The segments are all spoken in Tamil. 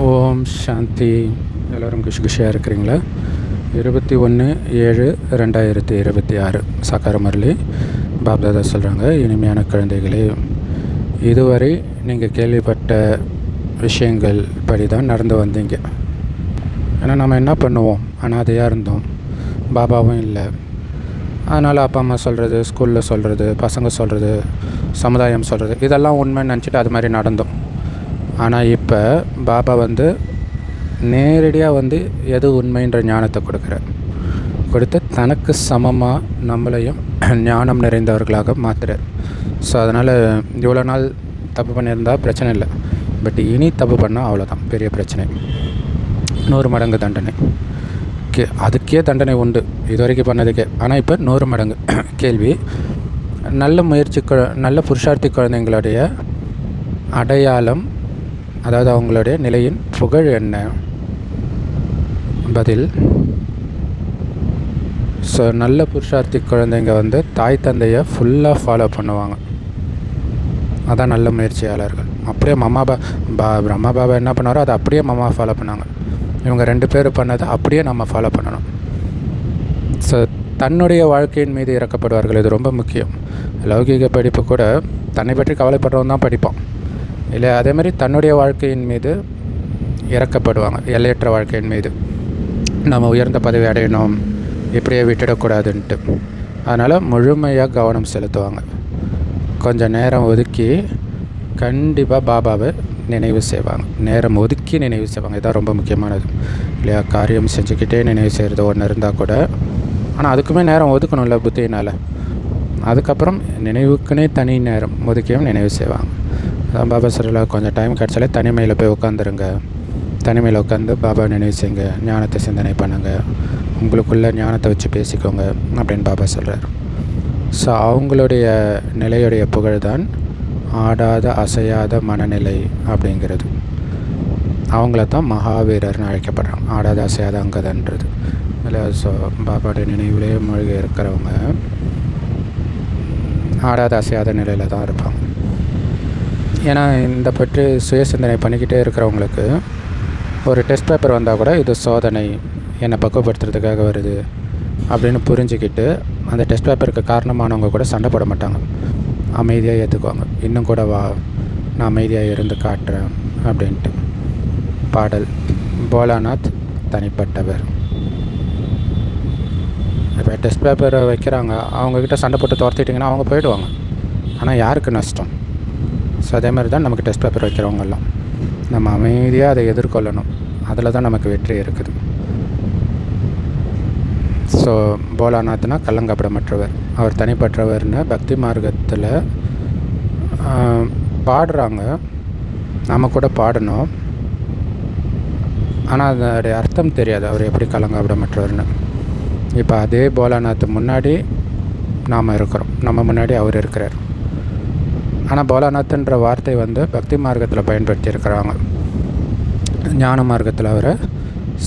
ஓம் சாந்தி. எல்லோரும் குஷியாக இருக்கிறீங்களா? 21/7/2026 சாக்கார முரளி பாப்தாதா சொல்கிறாங்க, இனிமையான குழந்தைகளே, இதுவரை நீங்கள் கேள்விப்பட்ட விஷயங்கள் படி தான் நடந்து வந்தீங்க. ஏன்னா நம்ம என்ன பண்ணுவோம், அனாதையாக இருந்தோம், பாபாவும் இல்லை. அதனால் அப்பா அம்மா சொல்கிறது, ஸ்கூலில் சொல்கிறது, பசங்க சொல்கிறது, சமுதாயம் சொல்கிறது, இதெல்லாம் உண்மைன்னு நினச்சிட்டு அது மாதிரி நடந்தோம். ஆனால் இப்போ பாபா நேரடியாக எது உண்மைன்ற ஞானத்தை கொடுத்து தனக்கு சமமாக நம்மளையும் ஞானம் நிறைந்தவர்களாக மாற்றுறார். ஸோ அதனால் இவ்வளோ நாள் தப்பு பண்ணியிருந்தால் பிரச்சனை இல்லை, பட் இனி தப்பு பண்ணால் அவ்வளோதான் பெரிய பிரச்சனை. 100 மடங்கு தண்டனை. அதுக்கே தண்டனை உண்டு இது வரைக்கும் பண்ணதுக்கே. ஆனால் இப்போ 100 மடங்கு. கேள்வி, நல்ல முயற்சி நல்ல புருஷார்த்தி குழந்தைங்களுடைய அடையாளம், அதாவது அவங்களுடைய நிலையின் புகழ் என்ன? பதில், ஸோ நல்ல புருஷார்த்தி குழந்தைங்க தாய் தந்தையை ஃபுல்லாக ஃபாலோ பண்ணுவாங்க. அதான் நல்ல முயற்சியாளர்கள். அப்படியே பிரம்மா பாபா என்ன பண்ணாரோ அதை அப்படியே மாமா ஃபாலோ பண்ணாங்க. இவங்க 2 பேர் பண்ணதை அப்படியே நம்ம ஃபாலோ பண்ணணும். ஸோ தன்னுடைய வாழ்க்கையின் மீது இறக்கப்படுவார்கள். இது ரொம்ப முக்கியம். லௌகீக படிப்பு கூட தன்னை பற்றி கவலைப்படுறவன் தான் படிப்பான் இல்லை. அதேமாதிரி தன்னுடைய வாழ்க்கையின் மீது இறக்கப்படுவாங்க, எல்லையற்ற வாழ்க்கையின் மீது. நம்ம உயர்ந்த பதவி அடையணும், இப்படியே விட்டுடக்கூடாதுன்ட்டு. அதனால் முழுமையாக கவனம் செலுத்துவாங்க. கொஞ்சம் நேரம் ஒதுக்கி கண்டிப்பாக பாபாவை நினைவு செய்வாங்க. நேரம் ஒதுக்கி நினைவு செய்வாங்க. இதான் ரொம்ப முக்கியமானது இல்லையா? காரியம் செஞ்சுக்கிட்டே நினைவு செய்கிறது ஒன்று இருந்தால் கூட, ஆனால் அதுக்குமே நேரம் ஒதுக்கணும்ல புத்தியினால். அதுக்கப்புறம் நினைவுக்குன்னே தனி நேரம் ஒதுக்கியும் நினைவு செய்வாங்க. அதான் பாபா சொல்ல, கொஞ்சம் டைம் கிடச்சாலே தனிமையில் போய் உட்காந்துருங்க. தனிமையில் உட்காந்து பாபா நினைவு செய்யுங்க, ஞானத்தை சிந்தனை பண்ணுங்கள், உங்களுக்குள்ளே ஞானத்தை வச்சு பேசிக்கோங்க அப்படின்னு பாபா சொல்கிறார். ஸோ அவங்களுடைய நிலையுடைய புகழ் தான் ஆடாத அசையாத மனநிலை அப்படிங்கிறது. அவங்கள தான் மகாவீரர்னு அழைக்கப்படுறாங்க. ஆடாத அசையாத அங்கதன்றது இல்லை. ஸோ பாபாவுடைய நினைவுலேயே மூழ்கி இருக்கிறவங்க ஆடாத அசையாத நிலையில் தான் இருப்பாங்க. ஏன்னா இந்த பற்றி சுய சிந்தனை பண்ணிக்கிட்டே இருக்கிறவங்களுக்கு ஒரு டெஸ்ட் பேப்பர் வந்தால் கூட இது சோதனை, என்னை பக்குவப்படுத்துறதுக்காக வருது அப்படின்னு புரிஞ்சுக்கிட்டு அந்த டெஸ்ட் பேப்பருக்கு காரணமானவங்க கூட சண்டை போட மாட்டாங்க. அமைதியாக ஏற்றுக்குவாங்க. இன்னும் கூட வா, நான் அமைதியாக இருந்து காட்டுறேன் அப்படின்ட்டு. பாடல், போலாநாத் தனிப்பட்டவர். இப்போ டெஸ்ட் பேப்பரை வைக்கிறாங்க, அவங்கக்கிட்ட சண்டை போட்டு துரத்திட்டிங்கன்னா அவங்க போயிடுவாங்க. ஆனால் யாருக்கு நஷ்டம்? ஸோ அதே மாதிரி தான் நமக்கு டெஸ்ட் பேப்பர் வைக்கிறவங்கெல்லாம் நம்ம அமைதியாக அதை எதிர்கொள்ளணும். அதில் தான் நமக்கு வெற்றி இருக்குது. ஸோ போலாநாத்னா கள்ளங்கப்படமற்றவர், அவர் தனிப்பட்டவர்னு பக்தி மார்க்கத்தில் பாடுறாங்க. நம்ம கூட பாடணும், ஆனால் அதோடைய அர்த்தம் தெரியாது, அவர் எப்படி கள்ளங்கப்படமற்றவர்னு. இப்போ அதே போலாநாத் முன்னாடி நாம் இருக்கிறோம், நம்ம முன்னாடி அவர் இருக்கிறார். ஆனால் போலாநாத்ன்ற வார்த்தை பக்தி மார்க்கத்தில் பயன்படுத்தி இருக்கிறாங்க. ஞான மார்க்கத்தில் அவரை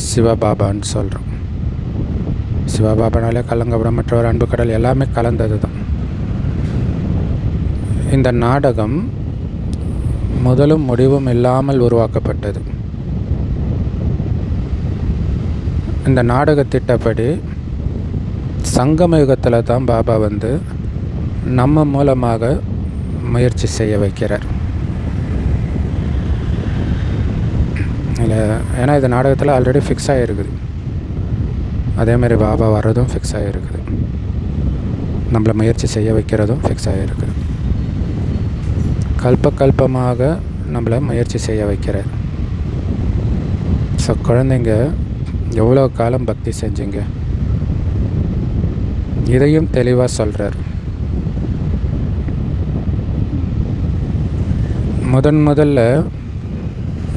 சிவபாபான்னு சொல்கிறோம். சிவபாபானாலே கள்ளங்கப்படமற்றவர், அன்பு கடல் எல்லாமே கலந்தது தான். இந்த நாடகம் முதலும் முடிவும் இல்லாமல் உருவாக்கப்பட்டது. இந்த நாடக திட்டப்படி சங்கம யுகத்தில் தான் பாபா நம்ம மூலமாக முயற்சி செய்ய வைக்கிறார் இல்லை. ஏன்னா இது நாடகத்தில் ஆல்ரெடி ஃபிக்ஸ் ஆகிருக்குது. அதேமாதிரி பாபா வர்றதும் ஃபிக்ஸ் ஆகிருக்குது, நம்மளை முயற்சி செய்ய வைக்கிறதும் ஃபிக்ஸ் ஆகிருக்குது. கல்பமாக நம்மளை முயற்சி செய்ய வைக்கிறார். ஸோ குழந்தைங்க எவ்வளோ காலம் பக்தி செஞ்சீங்க, இதையும் தெளிவாக சொல்கிறார். முதல்ல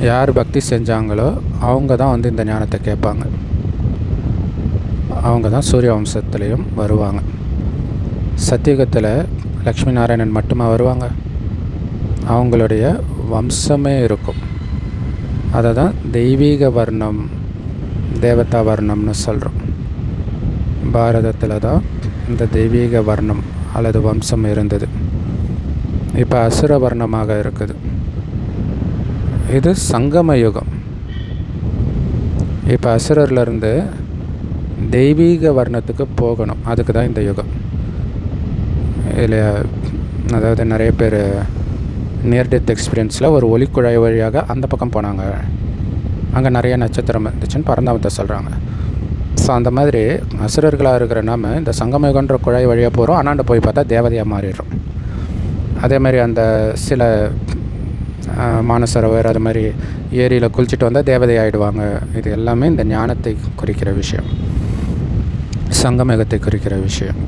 யார் பக்தி செஞ்சாங்களோ அவங்க தான் இந்த ஞானத்தை கேட்பாங்க. அவங்க தான் சூரிய வம்சத்துலேயும் வருவாங்க. சத்தியுகத்தில் லக்ஷ்மி நாராயணன் மட்டுமா வருவாங்க? அவங்களுடைய வம்சமே இருக்கும். அதை தான் தெய்வீக வர்ணம், தேவதா வர்ணம்னு சொல்கிறோம். பாரதத்தில் தான் இந்த தெய்வீக வர்ணம் அல்லது வம்சம் இருந்தது. இப்போ அசுர வர்ணமாக இருக்குது. இது சங்கம யுகம். இப்போ அசுரர்லேருந்து தெய்வீக வர்ணத்துக்கு போகணும். அதுக்கு தான் இந்த யுகம். இதில் அதாவது நிறைய பேர் நியர் டெத் எக்ஸ்பீரியன்ஸில் ஒரு ஒளிக்குழாய் வழியாக அந்த பக்கம் போனாங்க. அங்கே நிறைய நட்சத்திரம் இருந்துச்சுன்னு பரந்தாமத்தை சொல்கிறாங்க. ஸோ அந்த மாதிரி அசுரர்களாக இருக்கிற நாம் இந்த சங்கமயுகன்ற குழாய் வழியாக போகிறோம். ஆனாண்டு போய் பார்த்தா தேவதையாக மாறிடுறோம். அதேமாதிரி அந்த சில மானசரோவர் அது மாதிரி ஏரியில் குளிச்சுட்டு வந்தால் தேவதை ஆகிடுவாங்க. இது எல்லாமே இந்த ஞானத்தை குறிக்கிற விஷயம், சங்கமயுகத்தை குறிக்கிற விஷயம்.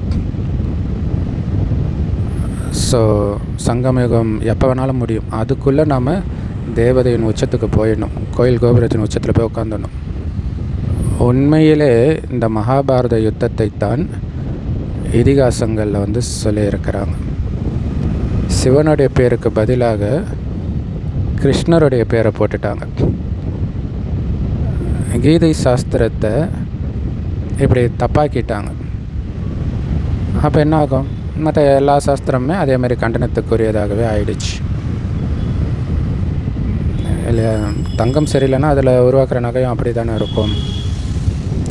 ஸோ சங்கமயுகம் எப்போ வேணாலும் முடியும். அதுக்குள்ளே நாம் தேவதையின் உச்சத்துக்கு போயிடணும். கோயில் கோபுரத்தின் உச்சத்தில் போய் உட்காந்துடணும். உண்மையிலே இந்த மகாபாரத யுத்தத்தை தான் இதிகாசங்களில் சொல்லியிருக்கிறாங்க. சிவனுடைய பேருக்கு பதிலாக கிருஷ்ணருடைய பேரை போட்டுட்டாங்க. கீதை சாஸ்திரத்தை இப்படி தப்பாக்கிட்டாங்க. அப்போ என்ன ஆகும்? மற்ற எல்லா சாஸ்திரமுமே அதே மாதிரி கண்டனத்துக்குரியதாகவே ஆயிடுச்சு இல்லையா? தங்கம் சரியில்லைன்னா அதில் உருவாக்குற நகையும் அப்படி தானே இருக்கும்.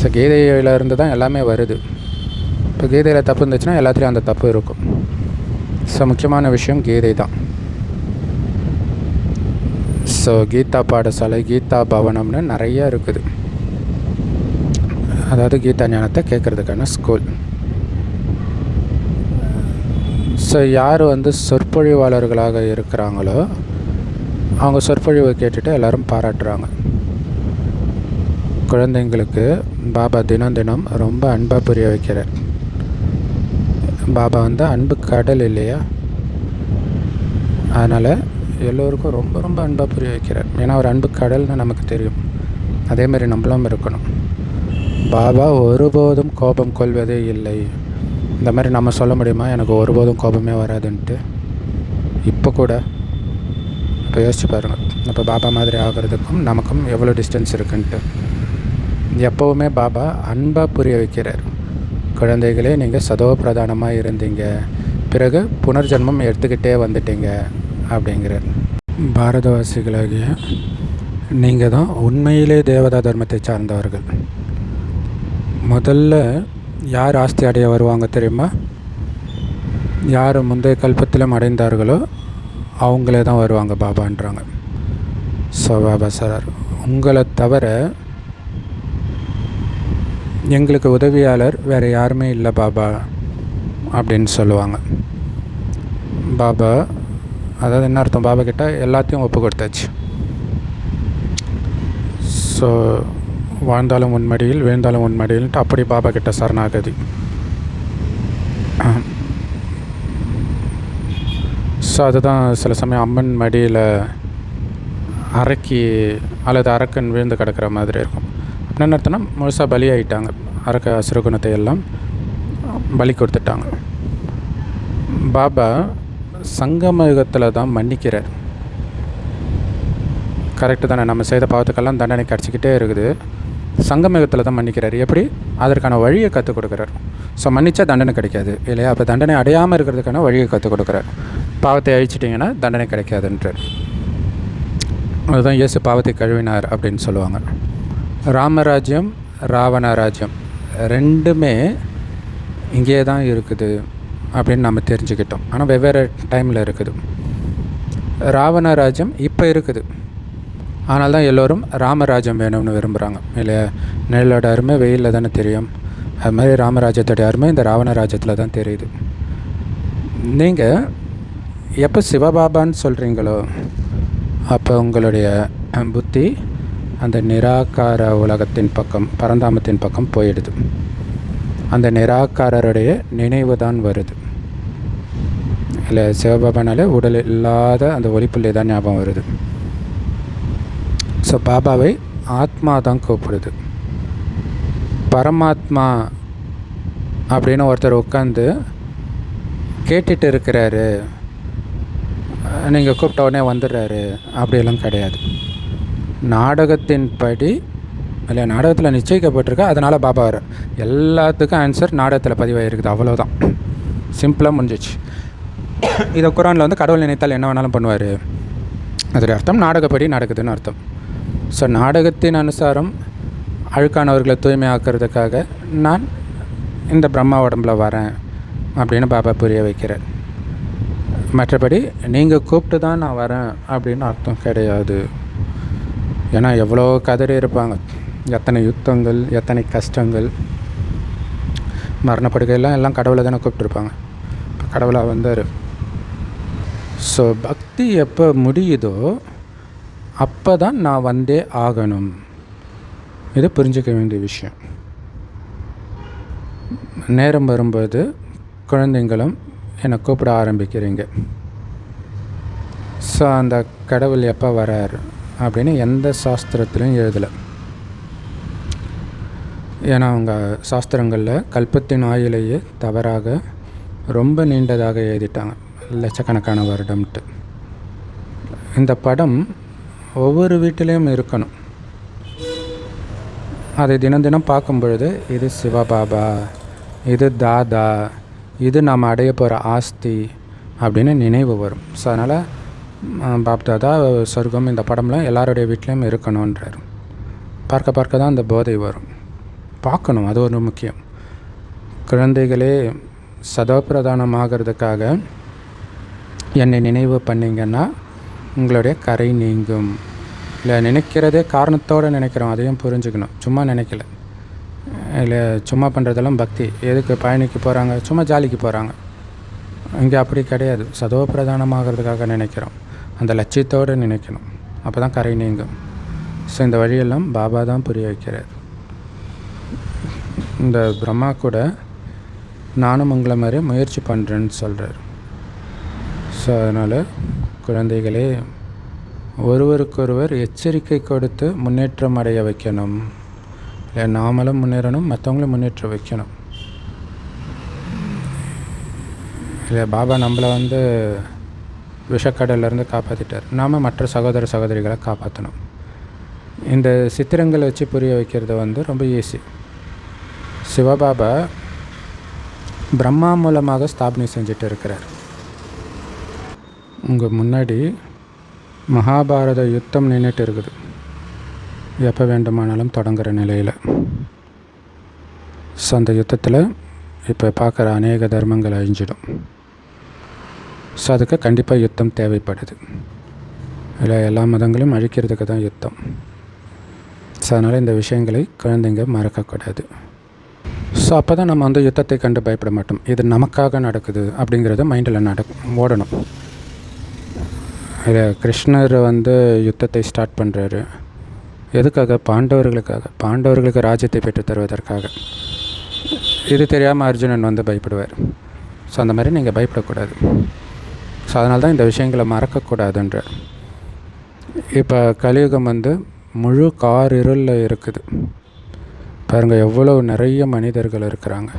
ஸோ கீதையிலேருந்து தான் எல்லாமே வருது. இப்போ கீதையில் தப்பு இருந்துச்சுன்னா எல்லாத்துலேயும் அந்த தப்பு இருக்கும். ஸோ முக்கியமான விஷயம் கீதை தான். ஸோ கீதா பாடசாலை, கீதா பவனம்னு நிறையா இருக்குது. அதாவது கீதா ஞானத்தை கேட்குறதுக்கான ஸ்கூல். ஸோ யார் சொற்பொழிவாளர்களாக இருக்கிறாங்களோ அவங்க சொற்பொழிவை கேட்டுட்டு எல்லோரும் பாராட்டுறாங்க. குழந்தைங்களுக்கு பாபா தினம் தினம் ரொம்ப அன்பாக புரிய வைக்கிறார். பாபா அன்பு கடல் இல்லையா? அதனால் எல்லோருக்கும் ரொம்ப ரொம்ப அன்பாக புரிய வைக்கிறார். ஏன்னா ஒரு அன்பு கடல்னு நமக்கு தெரியும். அதேமாதிரி நம்மளும் இருக்கணும். பாபா ஒருபோதும் கோபம் கொள்வதே இல்லை. இந்த மாதிரி நம்ம சொல்ல முடியுமா எனக்கு ஒருபோதும் கோபமே வராதுன்ட்டு? இப்போ கூட இப்போ யோசிச்சு பாருங்கள். இப்போ பாபா மாதிரி ஆகிறதுக்கும் நமக்கும் எவ்வளோ டிஸ்டன்ஸ் இருக்குன்ட்டு. எப்போவுமே பாபா அன்பாக புரிய வைக்கிறார். குழந்தைகளே, நீங்கள் சதோ பிரதானமாக இருந்தீங்க, பிறகு புனர்ஜென்மம் எடுத்துக்கிட்டே வந்துட்டீங்க அப்படிங்கிறார். பாரதவாசிகளாகிய நீங்கள் தான் உண்மையிலே தேவதா தர்மத்தை சார்ந்தவர்கள். முதல்ல யார் ஆஸ்தி அடைய வருவாங்க தெரியுமா? யார் முந்தைய கல்பத்திலும் அடைந்தார்களோ அவங்களே தான் வருவாங்க பாபான்றாங்க. ஸோ பாபா சார், உங்களை தவிர எங்களுக்கு உதவியாளர் வேறு யாருமே இல்லை பாபா அப்படின்னு சொல்லுவாங்க. பாபா அதாவது என்ன அர்த்தம்? பாபா கிட்ட எல்லாத்தையும் ஒப்பு கொடுத்தாச்சு. ஸோ வாழ்ந்தாலும் உன்மடியில், வீழ்ந்தாலும் உன்மடியில்ன்ட்டு அப்படி பாபா கிட்ட சரணாகதி. ஸோ அதுதான் சில சமயம் அம்மன் மடியில் அரக்கி அல்லது அரக்கன் விழுந்து கிடக்கிற மாதிரி இருக்கும். அப்படின்னு அர்த்தம்னா முழுசாக பலி ஆகிட்டாங்க. அரக்க அசுரகுணத்தை எல்லாம் பலி கொடுத்துட்டாங்க. பாபா சங்கம யுகத்தில் தான் மன்னிக்கிறார். கரெக்டு தானே? நம்ம செய்த பாவத்துக்கெல்லாம் தண்டனை கிடச்சிக்கிட்டே இருக்குது. சங்கம யுகத்தில் தான் மன்னிக்கிறார். எப்படி? அதற்கான வழியை கற்றுக் கொடுக்குறார். ஸோ மன்னிச்சா தண்டனை கிடைக்காது இல்லையா? அப்போ தண்டனை அடையாமல் இருக்கிறதுக்கான வழியை கற்றுக் கொடுக்குறார். பாவத்தை அழிச்சிட்டிங்கன்னா தண்டனை கிடைக்காதுன்றார். அதுதான் இயேசு பாவத்தை கழுவினார் அப்படின்னு சொல்லுவாங்க. ராமராஜ்யம், ராவண ராஜ்யம் ரெண்டுமே இங்கே தான் இருக்குது அப்படின்னு நம்ம தெரிஞ்சுக்கிட்டோம். ஆனால் வெவ்வேறு டைமில் இருக்குது. ராவண ராஜ்யம் இப்போ இருக்குது. ஆனால் தான் எல்லோரும் ராமராஜ்யம் வேணும்னு விரும்புகிறாங்க இல்லையா? நிழலோட அருமை வெயிலில் தானே தெரியும். அது மாதிரி ராமராஜ்யத்தோட அருமை இந்த ராவண ராஜ்யத்தில் தான் தெரியுது. நீங்கள் எப்போ சிவபாபான்னு சொல்கிறீங்களோ அப்போ உங்களுடைய புத்தி அந்த நிராகார உலகத்தின் பக்கம், பரந்தாமத்தின் பக்கம் போயிடுது. அந்த நிராகாரருடைய நினைவு தான் வருது இல்லை? சிவபாபானாலே உடல் இல்லாத அந்த ஒளிப்புள்ளி தான் ஞாபகம் வருது. ஸோ பாபாவை ஆத்மா தான் கூப்பிடுது. பரமாத்மா அப்படின்னு ஒருத்தர் உட்காந்து கேட்டுட்டு இருக்கிறாரு, நீங்கள் கூப்பிட்ட உடனே வந்துடுறாரு அப்படியெல்லாம் கிடையாது. நாடகத்தின் படி இல்லையா? நாடகத்தில் நிச்சயிக்கப்பட்டிருக்கு. அதனால் பாபா வர எல்லாத்துக்கும் ஆன்சர் நாடகத்தில் பதிவாகிருக்குது. அவ்வளோதான், சிம்பிளாக முடிஞ்சிச்சு. இதை குரானில் கடவுள் நினைத்தால் என்ன வேணாலும் பண்ணுவார். அதோடைய அர்த்தம் நாடகப்படி நடக்குதுன்னு அர்த்தம். ஸோ நாடகத்தின் அனுசாரம் அழுக்கானவர்களை தூய்மையாக்கிறதுக்காக நான் இந்த பிரம்மா உடம்பில் வரேன் அப்படின்னு பாபா புரிய வைக்கிறார். மற்றபடி நீங்கள் கூப்பிட்டு தான் நான் வரேன் அப்படின்னு அர்த்தம் கிடையாது. ஏன்னா எவ்வளோ கதறி இருப்பாங்க, எத்தனை யுத்தங்கள், எத்தனை கஷ்டங்கள், மரணப்படுகையெல்லாம் எல்லாம் கடவுளை தானே கூப்பிட்டுருப்பாங்க. இப்போ கடவுளாக வந்தார். ஸோ பக்தி எப்போ முடியுதோ அப்போ தான் நான் வந்தே ஆகணும். இதை புரிஞ்சிக்க வேண்டிய விஷயம். நேரம் வரும்போது குழந்தைங்களும் என்னை கூப்பிட ஆரம்பிக்கிறீங்க. ஸோ அந்த கடவுள் எப்போ வரார் அப்படின்னு எந்த சாஸ்திரத்துலையும் எழுதலை. ஏன்னா அவங்க சாஸ்திரங்களில் கல்பத்தின் ஆயுளையே தவறாக ரொம்ப நீண்டதாக எழுதிட்டாங்க, லட்சக்கணக்கான வருடம்ட்டு. இந்த படம் ஒவ்வொரு வீட்டிலையும் இருக்கணும். அதை தினம் தினம் பார்க்கும் பொழுது இது சிவபாபா, இது தாதா, இது நாம் அடைய போகிற ஆஸ்தி அப்படின்னு நினைவு வரும். ஸோ அதனால் பாப் தாதா, சொர்க்கம், இந்த படம்லாம் எல்லாருடைய வீட்லேயும் இருக்கணுன்றார். பார்க்க பார்க்க தான் அந்த போதை வரும். பார்க்கணும், அது ஒரு முக்கியம். குழந்தைகளே சதோப்பிரதானமாகிறதுக்காக என்னை நினைவு பண்ணிங்கன்னா உங்களுடைய கரை நீங்கும். இல்லை நினைக்கிறதே காரணத்தோடு நினைக்கிறோம், அதையும் புரிஞ்சுக்கணும். சும்மா நினைக்கல, இல்லை சும்மா பண்ணுறதெல்லாம் பக்தி. எதுக்கு பயணிக்கு போகிறாங்க, சும்மா ஜாலிக்கு போகிறாங்க. இங்கே அப்படி கிடையாது. சதோப்பிரதானமாகிறதுக்காக நினைக்கிறோம், அந்த லட்சியத்தோடு நினைக்கணும். அப்போ தான் கரை நீங்கும். ஸோ இந்த வழியெல்லாம் பாபா தான் புரிய வைக்கிறார். இந்த பிரம்மா கூட நானும் உங்களை மாதிரி முயற்சி பண்ணுறேன்னு சொல்கிறார். ஸோ அதனால் குழந்தைகளே, ஒருவருக்கொருவர் எச்சரிக்கை கொடுத்து முன்னேற்றம் அடைய வைக்கணும். இல்லை நாமளும் முன்னேறணும், மற்றவங்களும் முன்னேற்ற வைக்கணும். இல்லை பாபா நம்மளை விஷக்கடலேருந்து காப்பாற்றிட்டார், நாம் மற்ற சகோதர சகோதரிகளை காப்பாற்றணும். இந்த சித்திரங்களை வச்சு புரிய வைக்கிறது ரொம்ப ஈஸி. சிவபாபா பிரம்மா மூலமாக ஸ்தாபனை செஞ்சுட்டு இருக்கிறார். உங்கள் முன்னாடி மகாபாரத யுத்தம் நின்றுட்டு இருக்குது, எப்போ வேண்டுமானாலும் தொடங்குகிற நிலையில். ஸோ அந்த யுத்தத்தில் இப்போ பார்க்குற அநேக தர்மங்கள் அழிஞ்சிடும். ஸோ அதுக்கு கண்டிப்பாக யுத்தம் தேவைப்படுது. இல்லை எல்லா மதங்களும் அழிக்கிறதுக்கு தான் யுத்தம். ஸோ அதனால் இந்த விஷயங்களை குழந்தைங்க மறக்கக்கூடாது. ஸோ அப்போ தான் நம்ம யுத்தத்தை கண்டு பயப்பட மாட்டோம். இது நமக்காக நடக்குது அப்படிங்கிறத மைண்டில் ஓடணும். இல்லை கிருஷ்ணர் யுத்தத்தை ஸ்டார்ட் பண்ணுறாரு எதுக்காக? பாண்டவர்களுக்கு ராஜ்யத்தை பெற்று தருவதற்காக. இது தெரியாமல் அர்ஜுனன் பயப்படுவார். ஸோ அந்த மாதிரி நீங்கள் பயப்படக்கூடாது. ஸோ அதனால தான் இந்த விஷயங்களை மறக்கக்கூடாதுன்ற. இப்போ கலியுகம் முழு காரிருளில் இருக்குது. பாருங்கள் எவ்வளோ நிறைய மனிதர்கள் இருக்கிறாங்க.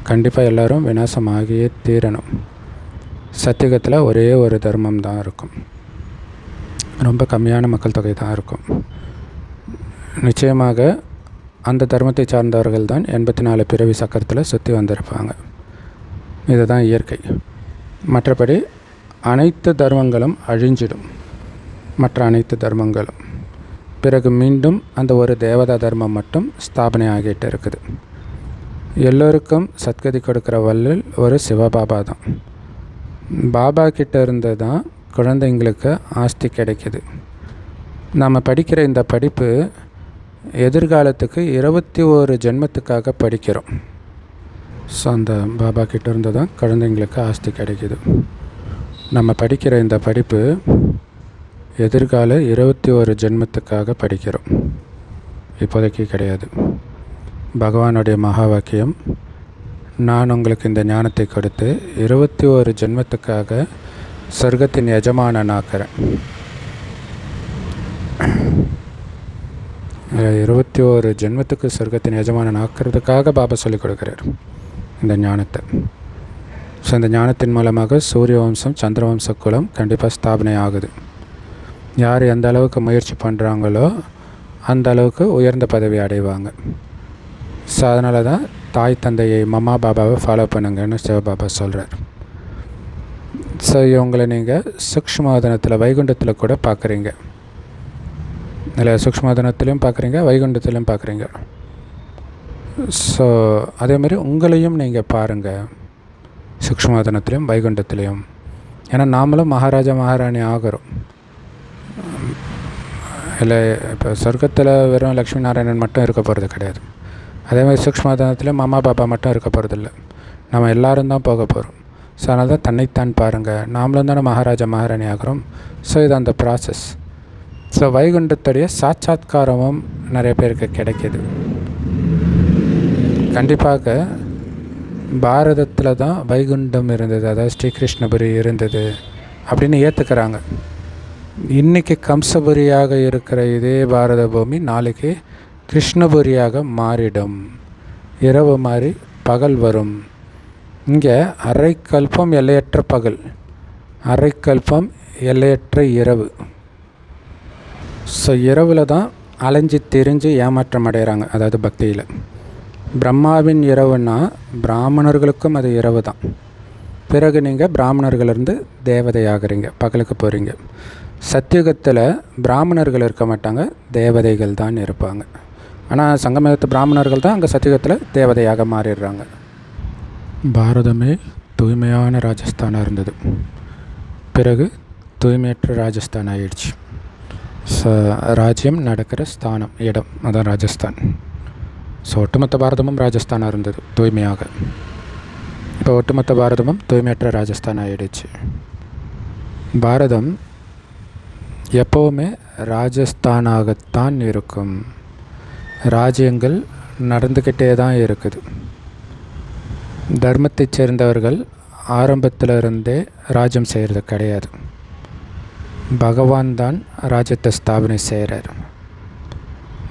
கண்டிப்பாக எல்லோரும் விநாசமாகியே தீரணும். சத்தியுகத்தில் ஒரே ஒரு தர்மம் தான் இருக்கும், ரொம்ப கம்மியான மக்கள் தொகை தான் இருக்கும். நிச்சயமாக அந்த தர்மத்தை சார்ந்தவர்கள் தான் 84 பிறவி சக்கரத்தில் சுற்றி வந்திருப்பாங்க. இதுதான் இயற்கை. மற்றபடி அனைத்து தர்மங்களும் அழிஞ்சிடும், மற்ற அனைத்து தர்மங்களும். பிறகு மீண்டும் அந்த ஒரு தேவதா தர்மம் மட்டும் ஸ்தாபனை ஆகிட்டு இருக்குது. எல்லோருக்கும் சத்கதி கொடுக்குற வள்ளல் ஒரு சிவபாபா தான். பாபா கிட்ட இருந்து தான் குழந்தைங்களுக்கு ஆஸ்தி கிடைக்கிது. நாம் படிக்கிற இந்த படிப்பு எதிர்காலத்துக்கு 21 ஜென்மத்துக்காக படிக்கிறோம். ஸோ அந்த பாபா கிட்ட இருந்து தான் குழந்தைங்களுக்கு ஆஸ்தி கிடைக்கிது. நம்ம படிக்கிற இந்த படிப்பு எதிர்கால 21 ஜென்மத்துக்காக படிக்கிறோம், இப்போதைக்கு கிடையாது. பகவானுடைய மகா வாக்கியம், நான் உங்களுக்கு இந்த ஞானத்தை கொடுத்து 21 ஜென்மத்துக்காக சொர்க்கத்தின் எஜமானனாக்கிறேன். 21 ஜென்மத்துக்கு சொர்க்கத்தின் எஜமானன் ஆக்கிறதுக்காக பாபா சொல்லிக் கொடுக்குறார் இந்த ஞானத்தை. ஸோ இந்த ஞானத்தின் மூலமாக சூரிய வம்சம், சந்திர வம்ச குலம் கண்டிப்பாக ஸ்தாபனை ஆகுது. யார் எந்த அளவுக்கு முயற்சி பண்ணுறாங்களோ அந்த அளவுக்கு உயர்ந்த பதவி அடைவாங்க. ஸோ அதனால தான் தாய் தந்தையை, மம்மா பாபாவை ஃபாலோ பண்ணுங்கன்னு சிவபாபா சொல்கிறார். ஸோ இவங்களை நீங்கள் சூக்ஷ்மவதனத்தில், வைகுண்டத்தில் கூட பார்க்குறீங்க. இதில் சூக்ஷ்மதனத்திலையும் பார்க்குறீங்க, வைகுண்டத்திலையும் பார்க்குறீங்க. ஸோ அதேமாதிரி உங்களையும் நீங்கள் பாருங்கள், சூக்ஷ்மதனத்திலையும் வைகுண்டத்திலையும். ஏன்னா நாமளும் மகாராஜா மகாராணி ஆகிறோம். இல்லை இப்போ சொர்க்கத்தில் வெறும் லக்ஷ்மி நாராயணன் மட்டும் இருக்க போகிறது கிடையாது. அதேமாதிரி சூக்ஷ்மதனத்திலையும் அம்மா பாப்பா மட்டும் இருக்க போகிறதில்ல, நம்ம எல்லோரும் தான் போக போகிறோம். ஸோ அதனால தான் தன்னைத்தான் பாருங்கள், நாமளும் தானே மகாராஜா மகாராணி ஆகிறோம். ஸோ இது அந்த ப்ராசஸ். ஸோ வைகுண்டத்துடைய சாட்சாத்காரமும் நிறைய பேருக்கு கிடைக்கிது. கண்டிப்பாக பாரதத்தில் தான் வைகுண்டம் இருந்தது, அதாவது ஸ்ரீகிருஷ்ணபுரி இருந்தது அப்படின்னு ஏற்றுக்கிறாங்க. இன்றைக்கி கம்சபுரியாக இருக்கிற இதே பாரத பூமி நாளைக்கு கிருஷ்ணபுரியாக மாறிடும். இரவு மாறி பகல் வரும். இங்கே அரைக்கல்பம் எல்லையற்ற பகல், அரைக்கல்பம் எல்லையற்ற இரவு. ஸோ இரவில் தான் அலைஞ்சி திரிஞ்சு ஏமாற்றம் அடைகிறாங்க, அதாவது பக்தியில். பிரம்மாவின் இரவுன்னா பிராமணர்களுக்கும் அது இரவு தான். பிறகு நீங்கள் பிராமணர்களிருந்து தேவதை ஆகிறீங்க, பகலுக்கு போகிறீங்க. சத்தியுகத்தில் பிராமணர்கள் இருக்க மாட்டாங்க, தேவதைகள் தான் இருப்பாங்க. ஆனால் சங்கமத்து பிராமணர்கள் தான் அங்கே சத்தியுகத்தில் தேவதையாக மாறிடுறாங்க. பாரதமே தூய்மையான ராஜஸ்தானாக இருந்தது, பிறகு தூய்மையற்ற ராஜஸ்தான் ஆகிடுச்சு. ராஜ்யம் நடக்கிற ஸ்தானம், இடம், அதான் ராஜஸ்தான். ஸோ ஒட்டுமொத்த பாரதமும் ராஜஸ்தானாக இருந்தது தூய்மையாக. இப்போ ஒட்டுமொத்த பாரதமும் தூய்மையற்ற ராஜஸ்தான் ஆகிடுச்சு. பாரதம் எப்போவுமே ராஜஸ்தானாகத்தான் இருக்கும். ராஜ்யங்கள் நடந்துக்கிட்டே தான் இருக்குது. தர்மத்தை சேர்ந்தவர்கள் ஆரம்பத்தில் இருந்தே ராஜ்யம் செய்கிறது கிடையாது. பகவான் தான் ராஜ்யத்தை ஸ்தாபனை செய்கிறார்.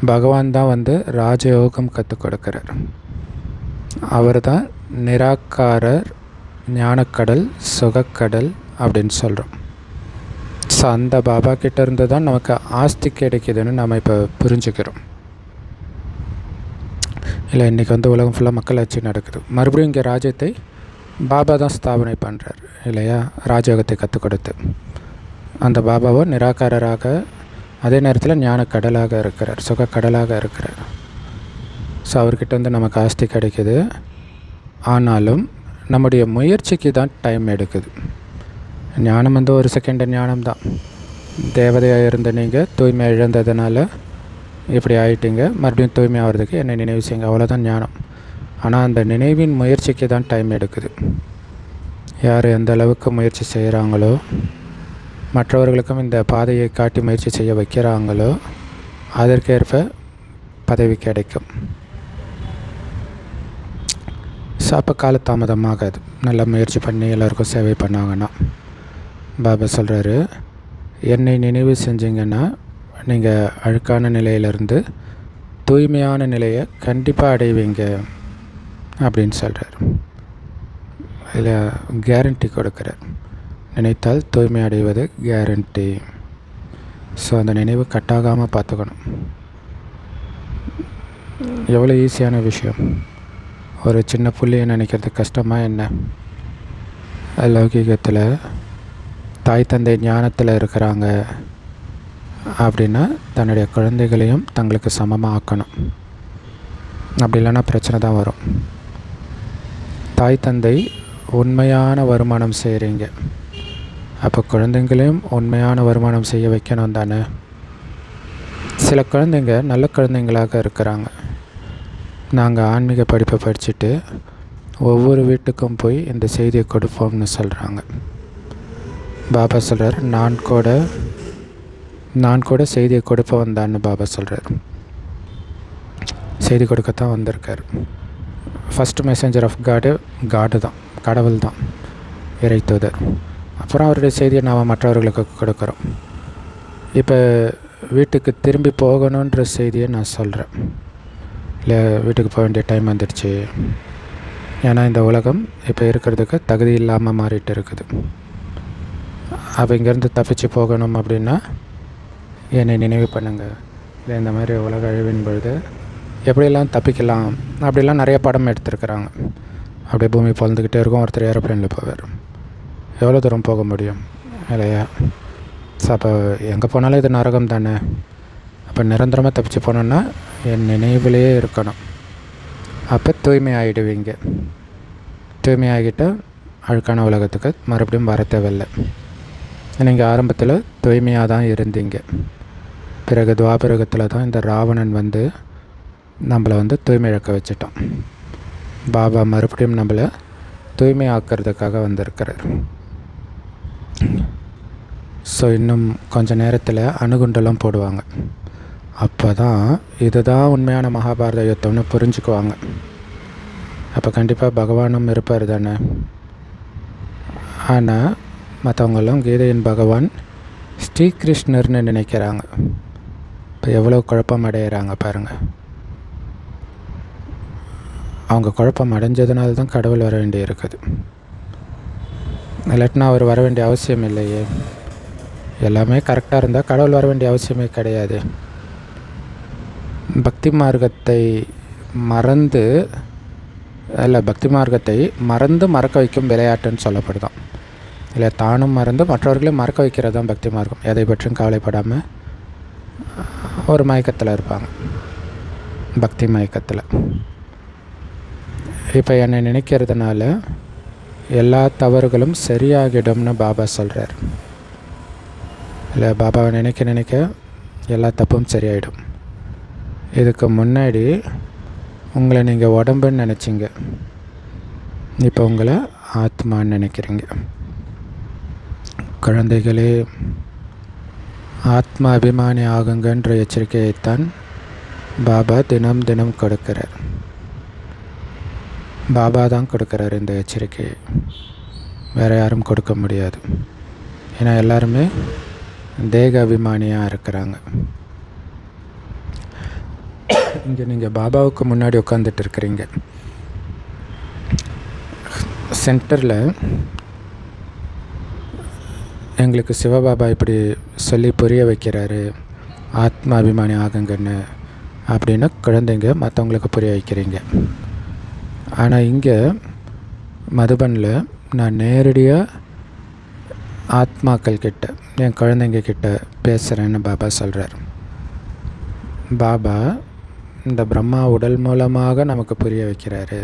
பகவான் தான் ராஜயோகம் கற்றுக் கொடுக்குறார். அவர் தான் நிராகாரர், ஞானக்கடல், சுகக்கடல் அப்படின்னு சொல்கிறோம். ஸோ அந்த பாபா கிட்ட இருந்து தான் நமக்கு ஆஸ்தி கிடைக்குதுன்னு நம்ம இப்போ புரிஞ்சுக்கிறோம். இல்லை இன்றைக்கி உலகம் ஃபுல்லாக மக்களாட்சி நடக்குது. மறுபடியும் இங்கே ராஜ்யத்தை பாபா தான் ஸ்தாபனை பண்ணுறார் இல்லையா, ராஜயோகத்தை கற்றுக் கொடுத்து. அந்த பாபாவோ நிராகாரராக, அதே நேரத்தில் ஞான கடலாக இருக்கிறார், சுக கடலாக இருக்கிறார். ஸோ அவர்கிட்ட நமக்கு ஆஸ்தி கிடைக்குது. ஆனாலும் நம்முடைய முயற்சிக்கு தான் டைம் எடுக்குது. ஞானம் ஒரு செகண்ட் ஞானம் தான். தேவதையாக இருந்த நீங்கள் தூய்மை இழந்ததுனால இப்படி ஆகிட்டீங்க, மறுபடியும் தூய்மை ஆகிறதுக்கு என்னை நினைவு செய்யுங்க, அவ்வளோதான் ஞானம். ஆனால் அந்த நினைவின் முயற்சிக்கு தான் டைம் எடுக்குது. யார் எந்த அளவுக்கு முயற்சி செய்கிறாங்களோ, மற்றவர்களுக்கும் இந்த பாதையை காட்டி முயற்சி செய்ய வைக்கிறாங்களோ, அதற்கேற்ப பதவி கிடைக்கும். ஸோ அப்போ காலதாமதமாகாது. நல்லா முயற்சி பண்ணி எல்லாருக்கும் சேவை பண்ணாங்கன்னா. பாபா சொல்கிறாரு, என்னை நினைவு செஞ்சிங்கன்னா நீங்கள் அழுக்கான நிலையிலேருந்து தூய்மையான நிலையை கண்டிப்பாக அடைவீங்க அப்படின்னு சொல்கிறார். இதில் கேரண்டி கொடுக்குறார். நினைத்தால் தூய்மை அடைவது கேரண்டி. ஸோ அந்த நினைவு கட்டாகாமல் பார்த்துக்கணும். எவ்வளோ ஈஸியான விஷயம். ஒரு சின்ன புள்ளியை நினைக்கிறது கஷ்டமாக என்ன? லௌகிகத்தில் தாய் தந்தை ஞானத்தில் இருக்கிறாங்க அப்படின்னா தன்னுடைய குழந்தைகளையும் தங்களுக்கு சமமாக ஆக்கணும். அப்படி இல்லைன்னா பிரச்சனை தான் வரும். தாய் தந்தை உண்மையான வருமானம் செய்கிறீங்க, அப்போ குழந்தைங்களையும் உண்மையான வருமானம் செய்ய வைக்கணும் தானே. சில குழந்தைங்க நல்ல குழந்தைங்களாக இருக்கிறாங்க. நாங்கள் ஆன்மீக படிப்பை படிச்சுட்டு ஒவ்வொரு வீட்டுக்கும் போய் இந்த செய்தியை கொடுப்போம்னு சொல்கிறாங்க. பாபா சொல்கிறார், நான் கூட செய்தியை கொடுப்ப வந்தான்னு பாபா சொல்கிறார். செய்தி கொடுக்கத்தான் வந்திருக்கார். ஃபஸ்ட்டு மெசேஞ்சர் ஆஃப் காடு தான், கடவுள் தான், இறை தூதர். அப்புறம் அவருடைய செய்தியை நாம் மற்றவர்களுக்கு கொடுக்குறோம். இப்போ வீட்டுக்கு திரும்பி போகணுன்ற செய்தியை நான் சொல்கிறேன். இல்லை, வீட்டுக்கு போக வேண்டிய டைம் வந்துடுச்சு. ஏன்னா இந்த உலகம் இப்போ இருக்கிறதுக்கு தகுதி இல்லாமல் மாறிட்டு இருக்குது. அப்போ இங்கேருந்து தப்பிச்சு போகணும் அப்படின்னா என்னை நினைவு பண்ணுங்கள். இல்லை, இந்த மாதிரி உலக அழிவின் பொழுது எப்படியெல்லாம் தப்பிக்கலாம் அப்படிலாம் நிறைய படம் எடுத்துருக்குறாங்க. அப்படியே பூமி பொழுதுகிட்டே இருக்கும், ஒருத்தர் ஏரோப்ளேனில் போவார். எவ்வளோ தூரம் போக முடியும் இல்லையா? ஸோ அப்போ எங்கே போனாலும் இது நரகம் தானே. அப்போ அப்போ நிரந்தரமாக தப்பிச்சு போனோன்னா என் நினைவிலேயே இருக்கணும். அப்போ தூய்மை ஆகிடுவீங்க. தூய்மை ஆகிட்டால் அழுக்கான உலகத்துக்கு மறுபடியும் வர தேவையில்லை. நீங்கள் ஆரம்பத்தில் தூய்மையாக தான் இருந்தீங்க. பிறகு துவாபரகத்தில் தான் இந்த ராவணன் வந்து நம்மளை வந்து தூய்மை இழக்க வச்சுட்டான். பாபா மறுபடியும் நம்மளை தூய்மை ஆக்கிறதுக்காக வந்திருக்கிறார். ஸோ இன்னும் கொஞ்சம் நேரத்தில் அணுகுண்டெல்லாம் போடுவாங்க. அப்போ தான் இதுதான் உண்மையான மகாபாரத யுத்தம்னு புரிஞ்சுக்குவாங்க. அப்போ கண்டிப்பாக பகவானும் இருப்பார் தானே. ஆனால் மற்றவங்களும் கீதையின் பகவான் ஸ்ரீகிருஷ்ணர்னு நினைக்கிறாங்க. இப்போ எவ்வளோ குழப்பம் அடைகிறாங்க பாருங்கள். அவங்க குழப்பம் அடைஞ்சதுனால தான் கடவுள் வர வேண்டி இருக்குது. இல்லாட்டினா அவர் வர வேண்டிய அவசியம் இல்லையே. எல்லாமே கரெக்டாக இருந்தால் கடவுள் வர வேண்டிய அவசியமே கிடையாது. பக்தி மார்க்கத்தை மறந்து மறக்க வைக்கும் விளையாட்டுன்னு சொல்லப்படுதான். இல்லை தானும் மறந்து மற்றவர்களையும் மறக்க வைக்கிறது தான் பக்தி மார்க்கம். எதை பற்றியும் கவலைப்படாமல் ஒரு மயக்கத்தில் இருப்பாங்க, பக்தி மயக்கத்தில். இப்போ என்னை நினைக்கிறதுனால எல்லா தவறுகளும் சரியாகிடும்னு பாபா சொல்கிறார். இல்லை பாபாவை நினைக்க எல்லா தப்பும் சரியாயிடும். இதுக்கு முன்னாடி உங்களை நீங்கள் உடம்புன்னு நினச்சிங்க, இப்போ உங்களை ஆத்மான்னு நினைக்கிறீங்க. குழந்தைகளே, ஆத்மா அபிமானி ஆகுங்கன்ற எச்சரிக்கையைத்தான் பாபா தினம் தினம் கொடுக்கிறார். பாபா தான் கொடுக்குறார் இந்த எச்சரிக்கையை, வேறு யாரும் கொடுக்க முடியாது. ஏன்னா எல்லாருமே தேக அபிமானியாக இருக்கிறாங்க. இங்கே நீங்கள் பாபாவுக்கு முன்னாடி உட்காந்துட்டு இருக்கிறீங்க. சென்டரில் எங்களுக்கு சிவபாபா இப்படி சொல்லி புரிய வைக்கிறாரு, ஆத்மா அபிமானி ஆகுங்கன்னு அப்படின்னு குழந்தைங்க மற்றவங்களுக்கு புரிய வைக்கிறீங்க. ஆனால் இங்கே மதுபனில் நான் நேரடியாக ஆத்மாக்கள் கிட்ட, என் குழந்தைங்க கிட்ட பேசுகிறேன்னு பாபா சொல்கிறார். பாபா இந்த பிரம்மா உடல் மூலமாக நமக்கு புரிய வைக்கிறாரு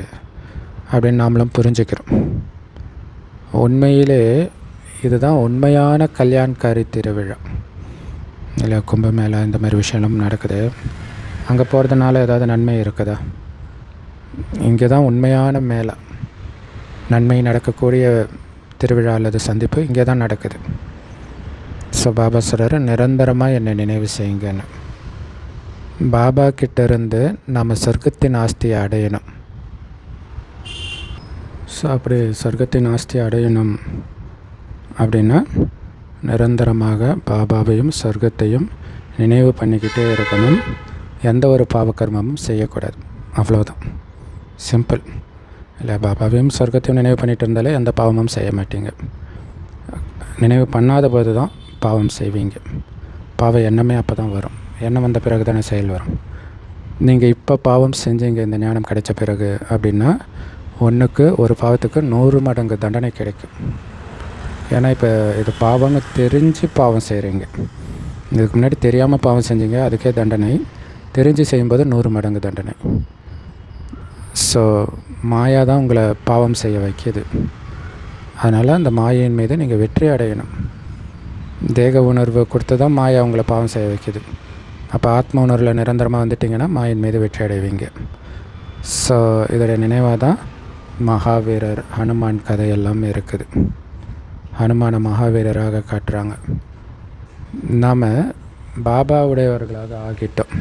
அப்படின்னு நாமளும் புரிஞ்சுக்கிறோம். உண்மையிலே இதுதான் உண்மையான கல்யாண்காரி திருவிழா. இல்லை கும்பமேளா இந்த மாதிரி விஷயம்லாம் நடக்குது. அங்கே போகிறதுனால ஏதாவது நன்மை இருக்குதா? இங்கே தான் உண்மையான மேளா, நன்மை நடக்கக்கூடிய திருவிழா அல்லது சந்திப்பு இங்கே தான் நடக்குது. ஸோ பாபா சொல்கிறார், நிரந்தரமாக என்னை நினைவு செய்யுங்கன்னு. பாபா கிட்டேருந்து நம்ம சொர்க்கத்தின் ஆஸ்தியை அடையணும். ஸோ அப்படி சொர்க்கத்தின் ஆஸ்தியை அடையணும் அப்படின்னா நிரந்தரமாக பாபாவையும் சொர்க்கத்தையும் நினைவு பண்ணிக்கிட்டே இருக்கணும். எந்த ஒரு பாவகர்மமும் செய்யக்கூடாது. அவ்வளோதான், சிம்பிள். இல்லை பாபாவையும் சொர்க்கத்தையும் நினைவு பண்ணிகிட்டு இருந்தாலே எந்த பாவமும் செய்ய மாட்டீங்க. நினைவு பண்ணாத போது தான் பாவம் செய்வீங்க. பாவ எண்ணமே அப்போ தான் வரும். எண்ணம் வந்த பிறகு தானே செயல் வரும். நீங்கள் இப்போ பாவம் செஞ்சீங்க இந்த ஞானம் கிடைச்ச பிறகு அப்படின்னா ஒன்றுக்கு ஒரு பாவத்துக்கு 100 மடங்கு தண்டனை கிடைக்கும். ஏன்னா இப்போ இது பாவம்னு தெரிஞ்சு பாவம் செய்கிறீங்க. இதுக்கு முன்னாடி தெரியாமல் பாவம் செஞ்சீங்க, அதுக்கே தண்டனை. தெரிஞ்சு செய்யும்போது 100 மடங்கு தண்டனை. ஸோ மாயா தான் உங்களை பாவம் செய்ய வைக்கிது. அதனால் அந்த மாயின் மீது நீங்கள் வெற்றி அடையணும். தேக உணர்வு கொடுத்து தான் மாயா உங்களை பாவம் செய்ய வைக்கிது. அப்போ ஆத்ம உணர்வில் நிரந்தரமாக வந்துட்டிங்கன்னா மாயின் மீது வெற்றி அடைவீங்க. ஸோ இதோடைய நினைவாக தான் மகாவீரர் ஹனுமான் கதையெல்லாம் இருக்குது. ஹனுமான மகாவீரராக காட்டுறாங்க. நாம் பாபாவுடையவர்களாக ஆகிட்டோம்.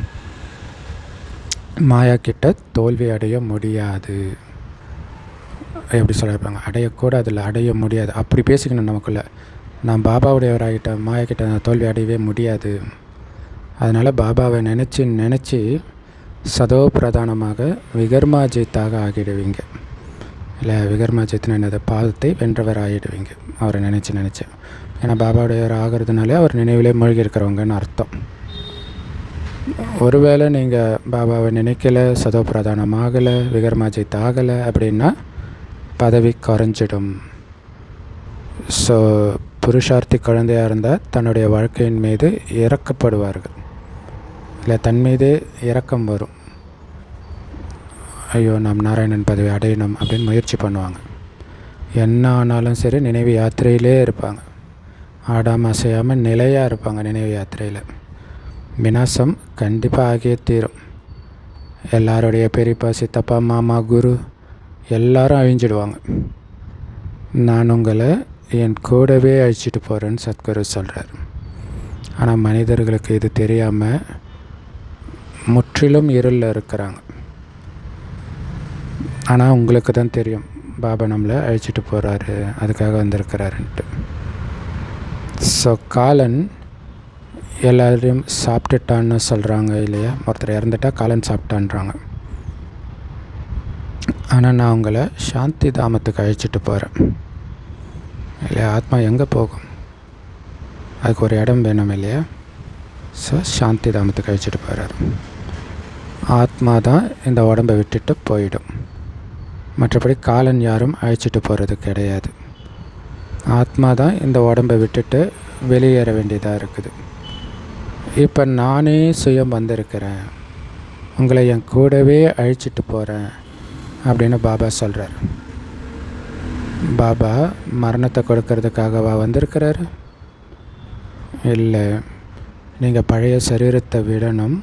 மாயா கிட்ட தோல்வி அடைய முடியாது. எப்படி சொல்லியிருப்பாங்க, அடையக்கூடாது, இல்லை அடைய முடியாது. அப்படி பேசிக்கணும் நமக்குள்ளே. நான் பாபாவுடையவராகிட்டேன், மாயா கிட்ட நான் தோல்வி அடையவே முடியாது. அதனால் பாபாவை நினச்சி சதோ பிரதானமாக விகர்மாஜித்தாக ஆகிடுவீங்க. இல்லை விகர்மாஜித்னு என்னது, பாதத்தை வென்றவர் ஆகிடுவீங்க அவரை நினச்சி. ஏன்னா பாபாவுடையவர் ஆகிறதுனாலே அவர் நினைவிலே மூழ்கி இருக்கிறவங்கன்னு அர்த்தம். ஒருவேளை நீங்கள் பாபாவை நினைக்கலை, சதோ பிரதானம் ஆகலை, விகர்மாஜித் ஆகலை அப்படின்னா பதவி குறைஞ்சிடும். ஸோ புருஷார்த்தி குழந்தையாக இருந்தால் தன்னுடைய வாழ்க்கையின் மீது இறக்கப்படுவார்கள். இல்லை தன் மீதே இரக்கம் வரும். ஐயோ நாம் நாராயணன் பதவி அடையணும் அப்படின்னு முயற்சி பண்ணுவாங்க. என்ன ஆனாலும் சரி நினைவு யாத்திரையிலே இருப்பாங்க. ஆடாமல் அசையாமல் நிலையாக இருப்பாங்க நினைவு யாத்திரையில். விநாசம் கண்டிப்பாக ஆகியே தீரும். எல்லாருடைய பெரியப்பா, சித்தப்பா, மாமா, குரு எல்லாரும் அழிஞ்சிடுவாங்க. நான் உங்களை என் கூடவே அழிச்சிட்டு போகிறேன்னு சத்குரு சொல்கிறார். ஆனால் மனிதர்களுக்கு இது தெரியாமல் முற்றிலும் இருளில் இருக்கிறாங்க. ஆனால் உங்களுக்கு தான் தெரியும் பாபா நம்மளை அழிச்சிட்டு போகிறாரு, அதுக்காக வந்திருக்கிறாருன்ட்டு. ஸோ காலன் எல்லாரையும் சாப்பிட்டுட்டான்னு சொல்கிறாங்க இல்லையா? ஒருத்தர் இறந்துட்டா காலன் சாப்பிட்டான்றாங்க. ஆனால் நான் உங்களை சாந்தி தாமத்துக்கு அழைச்சிட்டு போகிறேன் இல்லையா? ஆத்மா எங்கே போகும்? அதுக்கு ஒரு இடம் வேணும் இல்லையா? ஸோ சாந்தி தாமத்துக்கு அழைச்சிட்டு போகிறார். ஆத்மா தான் இந்த உடம்பை விட்டுட்டு போயிடும். மற்றபடி காலன் யாரும் அழைச்சிட்டு போகிறது கிடையாது. ஆத்மா தான் இந்த உடம்பை விட்டுட்டு வெளியேற வேண்டியதாக இருக்குது. இப்போ நானே சுயம் வந்திருக்கிறேன், உங்களை என் கூடவே அழிச்சிட்டு போகிறேன் அப்படின்னு பாபா சொல்கிறார். பாபா மரணத்தை கொடுக்கறதுக்காகவா வந்திருக்கிறாரு? இல்லை, நீங்கள் பழைய சரீரத்தை விடணும்,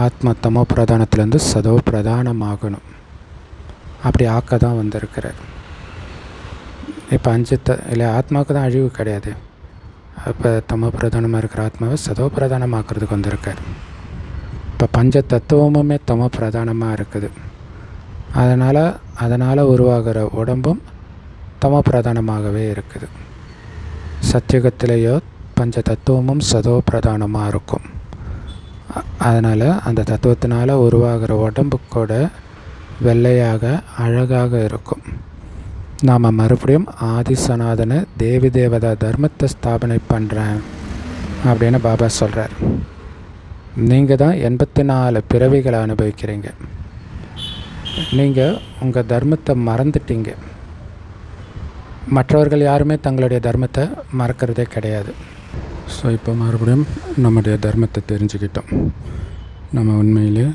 ஆத்மா தமோ பிரதானத்துலேருந்து சதோ பிரதானமாகணும். அப்படி ஆக்க தான் வந்திருக்கிறார். இப்போ இல்லை ஆத்மாவுக்கு தான் அழிவு கிடையாது. இப்போ தமோ பிரதானமாக இருக்கிற ஆத்மாவை சதோ பிரதானமாக்குறதுக்கு வந்திருக்கார். இப்போ பஞ்ச தத்துவமுமே தமோ பிரதானமாக இருக்குது. அதனால் உருவாகிற உடம்பும் தமோ பிரதானமாகவே இருக்குது. சத்தியுகத்திலேயோ பஞ்ச தத்துவமும் சதோ பிரதானமாக இருக்கும். அதனால் அந்த தத்துவத்தினால் உருவாகிற உடம்பு கூட வெள்ளையாக அழகாக இருக்கும். நாம் மறுபடியும் ஆதி சனாதன தேவி தேவதா தர்மத்தை ஸ்தாபனை பண்ணுறேன் அப்படின்னு பாபா சொல்கிறார். நீங்கள் தான் 84 பிறவிகளை அனுபவிக்கிறீங்க. நீங்கள் உங்கள் தர்மத்தை மறந்துட்டீங்க. மற்றவர்கள் யாருமே தங்களுடைய தர்மத்தை மறக்கிறதே கிடையாது. ஸோ இப்போ மறுபடியும் நம்முடைய தர்மத்தை தெரிஞ்சுக்கிட்டோம். நம்ம உண்மையிலே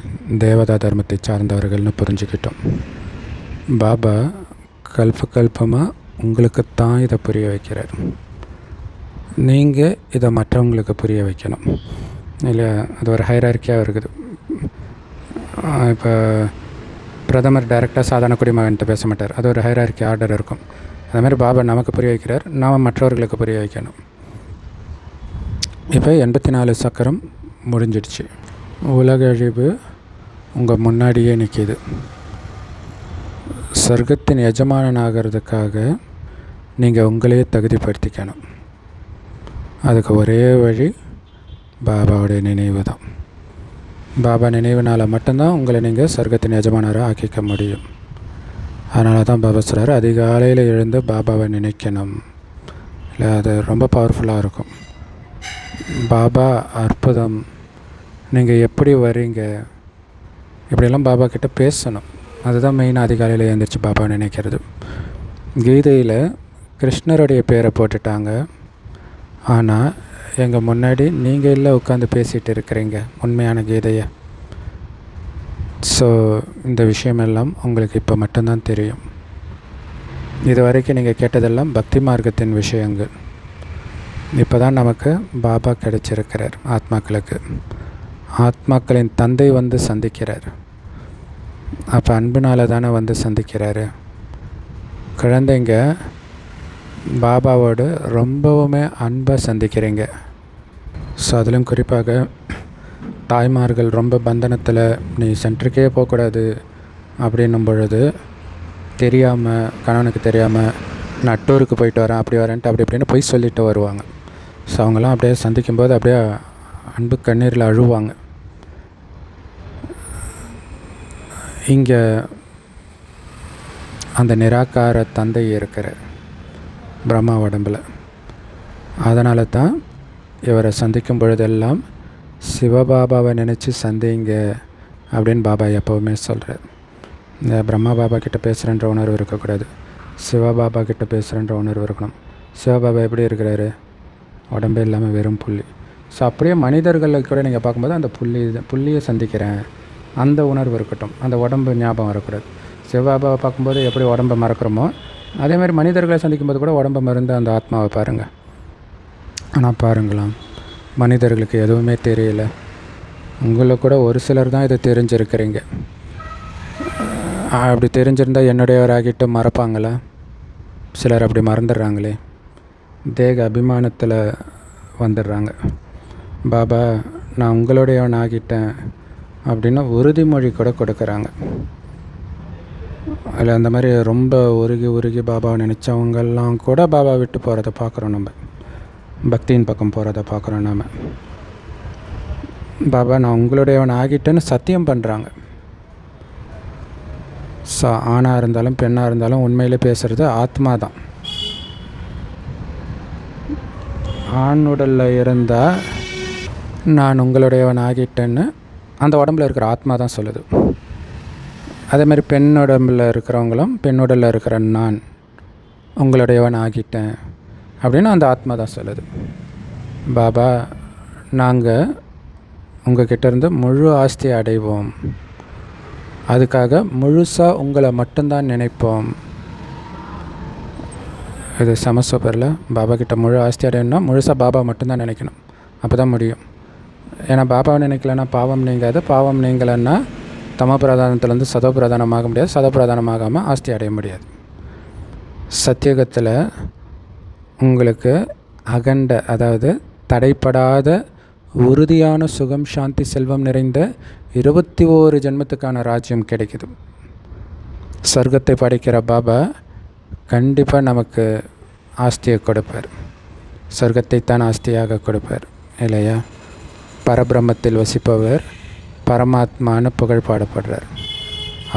தேவதா தர்மத்தை சார்ந்தவர்கள்னு புரிஞ்சுக்கிட்டோம். பாபா கல்பமாக உங்களுக்குத்தான் இதை புரிய வைக்கிறார். நீங்கள் இதை மற்றவங்களுக்கு புரிய வைக்கணும் இல்லையா? அது ஒரு ஹைரார்க்கியாக இருக்குது. இப்போ பிரதமர் டைரெக்டாக சாதாரண குடிமகன்கிட்ட பேச மாட்டார். அது ஒரு ஹைரார்க்கி ஆர்டர் இருக்கும். அதுமாதிரி பாபா நமக்கு புரிய வைக்கிறார், நாம் மற்றவர்களுக்கு புரிய வைக்கணும். இப்போ 84 சக்கரம் முடிஞ்சிடுச்சு. உலக அழிவு உங்கள் முன்னாடியே நிற்கிது. சொர்க்கத்தின் எஜமானன் ஆகிறதுக்காக நீங்கள் உங்களையே தகுதிப்படுத்திக்கணும். அதுக்கு ஒரே வழி பாபாவுடைய நினைவு தான். பாபா நினைவுனால் மட்டும்தான் உங்களை நீங்கள் சொர்க்கத்தின் எஜமானராக ஆக்கிக்க முடியும். அதனால தான் பாபா சொல்கிறார், அதிகாலையில் எழுந்து பாபாவை நினைக்கணும் இல்லை? அது ரொம்ப பவர்ஃபுல்லாக இருக்கும். பாபா அற்புதம், நீங்கள் எப்படி வரீங்க, இப்படியெல்லாம் பாபா கிட்டே பேசணும். அதுதான் மெயினாக அதிகாலையில் எழுந்திரிச்சு பாபா நினைக்கிறது. கீதையில் கிருஷ்ணருடைய பேரை போட்டுட்டாங்க. ஆனால் எங்கள் முன்னாடி நீங்கள் இல்லை உட்காந்து பேசிகிட்டு இருக்கிறீங்க உண்மையான கீதையை. ஸோ இந்த விஷயமெல்லாம் உங்களுக்கு இப்போ மட்டும்தான் தெரியும். இது வரைக்கும் நீங்கள் கேட்டதெல்லாம் பக்தி மார்க்கத்தின் விஷயங்கள். இப்போ தான் நமக்கு பாபா கிடைச்சிருக்கிறார். ஆத்மாக்களுக்கு ஆத்மாக்களின் தந்தை வந்து சந்திக்கிறார். அப்போ அன்புனால் தானே வந்து சந்திக்கிறாரு. குழந்தைங்க பாபாவோடு ரொம்பவுமே அன்பாக சந்திக்கிறீங்க. ஸோ அதிலும் குறிப்பாக தாய்மார்கள் ரொம்ப பந்தனத்தில் நீ சென்டருக்கே போகக்கூடாது அப்படின்னும் பொழுது தெரியாமல், கணவனுக்கு தெரியாமல் நான் டூருக்கு போயிட்டு வரேன், அப்படி வரேன்ட்டு அப்படி இப்படின்னு போய் சொல்லிட்டு வருவாங்க. ஸோ அவங்களாம் அப்படியே சந்திக்கும்போது அப்படியே அன்பு கண்ணீரில் அழுவாங்க. இங்கே அந்த நிராகார தந்தை இருக்கிற பிரம்மா உடம்பில். அதனால தான் இவரை சந்திக்கும் பொழுதெல்லாம் சிவபாபாவை நினச்சி சந்திங்க அப்படின்னு பாபா எப்போவுமே சொல்கிறார். இந்த பிரம்மா பாபா கிட்டே பேசுகிறன்ற உணர்வு இருக்கக்கூடாது, சிவபாபா கிட்டே பேசுகிறன்ற உணர்வு இருக்கணும். சிவபாபா எப்படி இருக்கிறாரு? உடம்பே இல்லாமல் வெறும் புள்ளி. ஸோ அப்படியே மனிதர்களில் கூட நீங்கள் பார்க்கும்போது அந்த புள்ளியை சந்திக்கிறேன் அந்த உணர்வு இருக்கட்டும், அந்த உடம்பு ஞாபகம் வரக்கூடாது. சிவபாபாவை பார்க்கும்போது எப்படி உடம்பை மறக்கிறோமோ அதேமாதிரி மனிதர்களை சந்திக்கும்போது கூட உடம்பை மறந்து அந்த ஆத்மாவை பாருங்கள். ஆனால் பாருங்களாம், மனிதர்களுக்கு எதுவுமே தெரியல. உங்களை கூட ஒரு சிலர் தான் இதை தெரிஞ்சிருக்கிறீங்க. அப்படி தெரிஞ்சிருந்தால் என்னுடையவராகிட்டு மறப்பாங்களா? சிலர் அப்படி மறந்துடுறாங்களே, தேக அபிமானத்தில் வந்துடுறாங்க. பாபா நான் உங்களுடையவன் ஆகிட்டேன் அப்படின்னு உறுதிமொழி கூட கொடுக்குறாங்க. அதில் அந்த மாதிரி ரொம்ப உருகி பாபாவை நினச்சவங்கெல்லாம் கூட பாபா விட்டு போகிறத பார்க்குறோம். நம்ம பக்தியின் பக்கம் போகிறத பார்க்குறோம். நம்ம பாபா நான் உங்களுடையவன் ஆகிட்டேன்னு சத்தியம் பண்ணுறாங்க. ஸோ ஆணாக இருந்தாலும் பெண்ணாக இருந்தாலும் உண்மையிலே பேசுகிறது ஆத்மா தான். ஆண் உடலில் இருந்தால் நான் உங்களுடையவன் ஆகிட்டேன்னு அந்த உடம்பில் இருக்கிற ஆத்மா தான் சொல்லுது. அதேமாதிரி பெண் உடம்பில் இருக்கிறவங்களும் பெண் உடலில் இருக்கிற நான் உங்களுடையவன் ஆகிட்டேன் அப்படின்னு அந்த ஆத்மா தான் சொல்லுது. பாபா நாங்கள் உங்கள் கிட்டேருந்து முழு ஆஸ்தியை அடைவோம், அதுக்காக முழுசாக உங்களை மட்டும்தான் நினைப்போம். இது சமஸ்வபரில் பாபா கிட்ட முழு ஆஸ்தி அடையணும்னா முழுசாக பாபா மட்டும்தான் நினைக்கணும், அப்போ தான் முடியும். ஏன்னா பாபாவை நினைக்கலன்னா பாவம் நீங்காது, பாவம் நீங்கலைன்னா தமோ பிரதானத்துலேருந்து சதோ பிரதானமாக முடியாது, சதோ பிரதானமாகாமல் ஆஸ்தி அடைய முடியாது. சத்தியுகத்தில் உங்களுக்கு அகண்ட, அதாவது தடைப்படாத உறுதியான சுகம் சாந்தி செல்வம் நிறைந்த 21 ஜென்மத்துக்கான ராஜ்யம் கிடைக்குது. சொர்க்கத்தை படைக்கிற பாபா கண்டிப்பாக நமக்கு ஆஸ்தியை கொடுப்பார். சொர்க்கத்தை தான் ஆஸ்தியாக கொடுப்பார் இல்லையா? பரபிரம்மத்தில் வசிப்பவர் பரமாத்மான்னு புகழ் பாடப்படுறார்.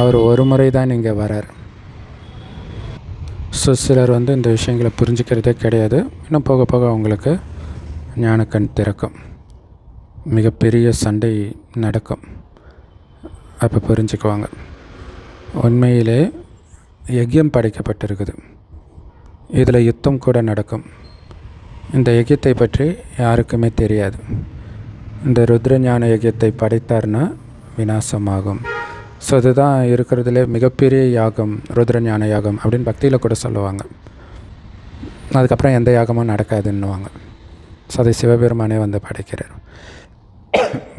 அவர் ஒரு முறை தான் இங்கே வரார். சிலர் இந்த விஷயங்களை புரிஞ்சுக்கிறதே கிடையாது. இன்னும் போக போக அவங்களுக்கு ஞானக்கண் திறக்கும், மிகப்பெரிய சண்டை நடக்கும், அப்போ புரிஞ்சுக்குவாங்க. உண்மையிலே யஜ்யம் படைக்கப்பட்டிருக்குது, இதில் யுத்தம் கூட நடக்கும். இந்த யஜ்யத்தை பற்றி யாருக்குமே தெரியாது. இந்த ருத்ரஞான யஜ்யத்தை படைத்தார்னா விநாசமாகும். ஸோ இதுதான் இருக்கிறதுலே மிகப்பெரிய யாகம், ருத்ரஞான யாகம் அப்படின்னு பக்தியில் கூட சொல்லுவாங்க. அதுக்கப்புறம் எந்த யாகமும் நடக்காதுன்னுவாங்க. ஸோ அதை சிவபெருமானே படைக்கிறார்.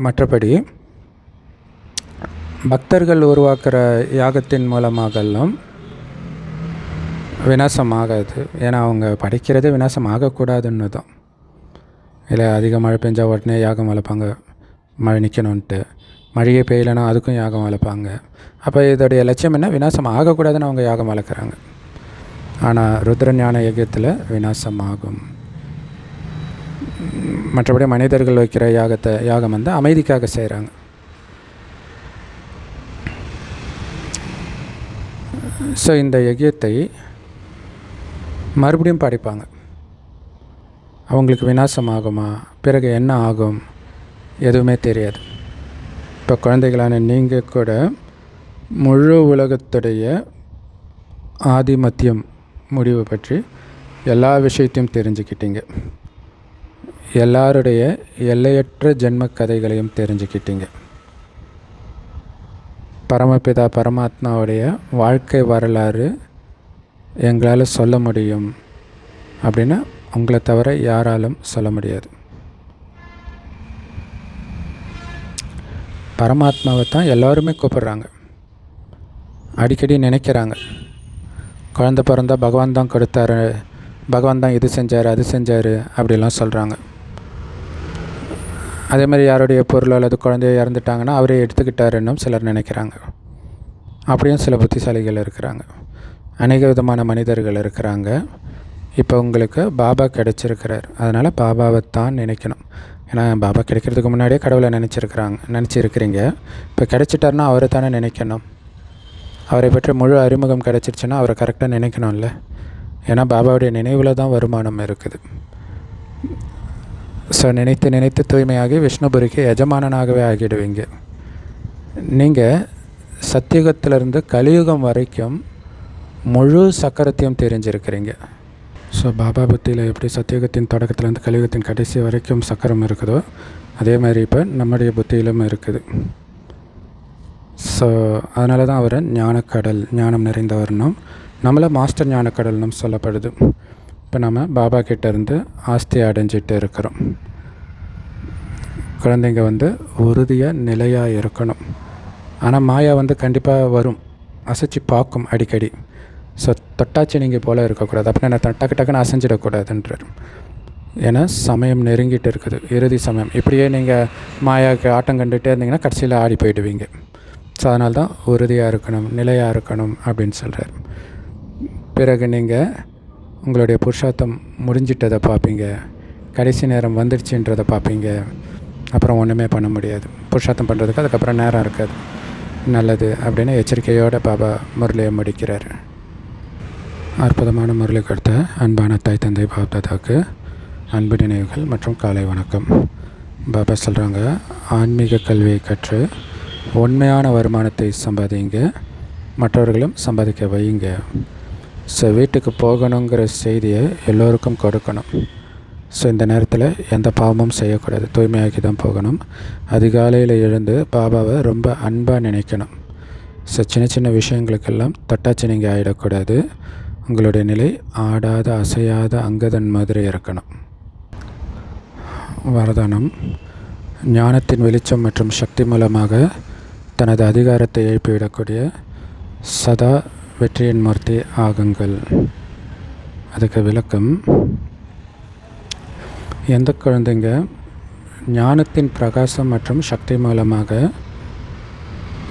மற்றபடி பக்தர்கள் உருவாக்குற யாகத்தின் மூலமாகலாம் விநாசம் ஆகாது. ஏன்னா அவங்க படைக்கிறதே விநாசம் ஆகக்கூடாதுன்னு தான். இல்லை அதிக மழை பெஞ்சால் உடனே யாகம் வளர்ப்பாங்க, மழை நிற்கணுன்ட்டு. மழையே பெய்யலைன்னா அதுக்கும் யாகம் வளர்ப்பாங்க. அப்போ இதோடைய லட்சியம் என்ன? விநாசம் ஆகக்கூடாதுன்னு அவங்க யாகம் வளர்க்குறாங்க. ஆனால் ருத்ரஞான யஜ்யத்தில் விநாசம் ஆகும். மற்றபடி மனிதர்கள் வைக்கிற யாகம் அமைதிக்காக செய்கிறாங்க. ஸோ இந்த யஜ்யத்தை மறுபடியும் படைப்பாங்க. அவங்களுக்கு விநாசம் ஆகுமா, பிறகு என்ன ஆகும், எதுவுமே தெரியாது. இப்போ குழந்தைகளான நீங்கள் கூட முழு உலகத்துடைய ஆதிமத்தியம் முடிவு பற்றி எல்லா விஷயத்தையும் தெரிஞ்சுக்கிட்டீங்க. எல்லாருடைய எல்லையற்ற ஜென்ம கதைகளையும் தெரிஞ்சுக்கிட்டீங்க. பரமபிதா பரமாத்மாவுடைய வாழ்க்கை வரலாறு எங்களால் சொல்ல முடியும் அப்படின்னு உங்களை தவிர யாராலும் சொல்ல முடியாது. பரமாத்மாவை தான் எல்லோருமே கூப்பிட்றாங்க, அடிக்கடி நினைக்கிறாங்க. குழந்தை பிறந்தால் பகவான் தான் கொடுத்தாரு, பகவான் தான் இது செஞ்சார் அது செஞ்சார் அப்படிலாம் சொல்கிறாங்க. அதே மாதிரி யாருடைய பொருள் அல்லது குழந்தைய இறந்துட்டாங்கன்னா அவரே எடுத்துக்கிட்டாருன்னும் சிலர் நினைக்கிறாங்க. அப்படியும் சில புத்திசாலிகள் இருக்கிறாங்க, அநேக விதமான மனிதர்கள் இருக்கிறாங்க. இப்போ உங்களுக்கு பாபா கிடைச்சிருக்கிறார், அதனால் பாபாவை தான் நினைக்கணும். ஏன்னா பாபா கிடைக்கிறதுக்கு முன்னாடியே கடவுளை நினச்சிருக்கிறீங்க. இப்போ கிடைச்சிட்டாருன்னா அவரை தானே நினைக்கணும். அவரை பற்றி முழு அறிமுகம் கிடைச்சிருச்சுன்னா அவரை கரெக்டாக நினைக்கணும்ல. ஏன்னா பாபாவுடைய நினைவில் தான் வருமானம் இருக்குது. ஸோ நினைத்து நினைத்து தூய்மையாகி விஷ்ணுபுரிக்கு எஜமானனாகவே ஆகிடுவீங்க. நீங்கள் சத்தியுகத்திலிருந்து கலியுகம் வரைக்கும் முழு சக்கரத்தையும் தெரிஞ்சிருக்கிறீங்க. ஸோ பாபா புத்தியில் எப்படி சத்தியுகத்தின் தொடக்கத்துலேருந்து கலியுகத்தின் கடைசி வரைக்கும் சக்கரம் இருக்குதோ அதே மாதிரி இப்போ நம்முடைய புத்தியிலும் இருக்குது. ஸோ அதனால தான் அவரை ஞானக்கடல், ஞானம் நிறைந்தவர்னும், நம்மளை மாஸ்டர் ஞானக்கடல்னும் சொல்லப்படுது. இப்போ நம்ம பாபா கிட்டேருந்து ஆஸ்தி அடைஞ்சிட்டு இருக்கிறோம். குழந்தைங்க உறுதியாக நிலையாக இருக்கணும். ஆனால் மாயா கண்டிப்பாக வரும், அசைச்சு பார்க்கும் அடிக்கடி. ஸோ தொட்டாச்சி நீங்கள் போல் இருக்கக்கூடாது. அப்படின்னா டக்கு டக்குன்னு அசைஞ்சிடக்கூடாதுன்றார். ஏன்னா சமயம் நெருங்கிட்டு இருக்குது, இறுதி சமயம். இப்படியே நீங்கள் மாயாவுக்கு ஆட்டம் கண்டுகிட்டே இருந்தீங்கன்னா கடைசியில் ஆடி போயிடுவீங்க. ஸோ அதனால தான் உறுதியாக இருக்கணும், நிலையாக இருக்கணும் அப்படின்னு சொல்கிறார். பிறகு நீங்கள் உங்களுடைய புருஷார்த்தம் முடிஞ்சிட்டதை பார்ப்பீங்க, கடைசி நேரம் வந்துடுச்சுன்றதை பார்ப்பீங்க. அப்புறம் ஒன்றுமே பண்ண முடியாது. புருஷார்த்தம் பண்ணுறதுக்கு அதுக்கப்புறம் நேரம் இருக்காது. நல்லது அப்படின்னு எச்சரிக்கையோடு பாபா முரளியை முடிக்கிறார். அற்புதமான முரளி கொடுத்த அன்பான தாய் தந்தை பாப்தாதாவுக்கு அன்பு நினைவுகள் மற்றும் காலை வணக்கம். பாபா சொல்கிறாங்க, ஆன்மீக கல்வியை கற்று உண்மையான வருமானத்தை சம்பாதிங்க, மற்றவர்களும் சம்பாதிக்க வையுங்க. ஸோ வீட்டுக்கு போகணுங்கிற செய்தியை எல்லோருக்கும் கொடுக்கணும். ஸோ இந்த நேரத்தில் எந்த பாவமும் செய்யக்கூடாது, தூய்மையாக்கி தான் போகணும். அதிகாலையில் எழுந்து பாபாவை ரொம்ப அன்பாக நினைக்கணும். ஸோ சின்ன சின்ன விஷயங்களுக்கெல்லாம் தொட்டாச்சி நீங்கள் ஆகிடக்கூடாது. உங்களுடைய நிலை ஆடாத அசையாத அங்கதன் மாதிரி இருக்கணும். வரதானம்: ஞானத்தின் வெளிச்சம் மற்றும் சக்தி மூலமாக தனது அதிகாரத்தை எழுப்பிவிடக்கூடிய சதா வெற்றியின் மூர்த்தி ஆகுங்கள். அதுக்கு விளக்கம்: எந்த குழந்தைங்க ஞானத்தின் பிரகாசம் மற்றும் சக்தி மூலமாக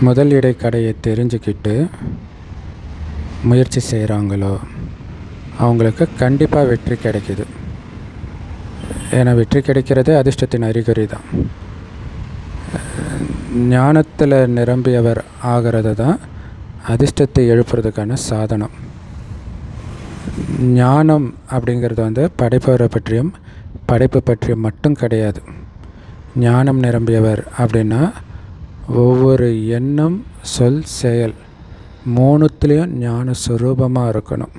முதல் இடைக்கடையை தெரிஞ்சுக்கிட்டு முயற்சி செய்கிறாங்களோ அவங்களுக்கு கண்டிப்பாக வெற்றி கிடைக்கிது. ஏன்னா வெற்றி கிடைக்கிறதே அதிர்ஷ்டத்தின் அறிகுறி தான். ஞானத்தில் நிரம்பியவர் ஆகிறது தான் அதிர்ஷ்டத்தை எழுப்புறதுக்கான சாதனம். ஞானம் அப்படிங்கிறது படைப்பவரை பற்றியும் படைப்பு பற்றியும் மட்டும் கிடையாது. ஞானம் நிரம்பியவர் அப்படின்னா ஒவ்வொரு எண்ணம், சொல், செயல் மூணுத்துலேயும் ஞான சுரூபமாக இருக்கணும்.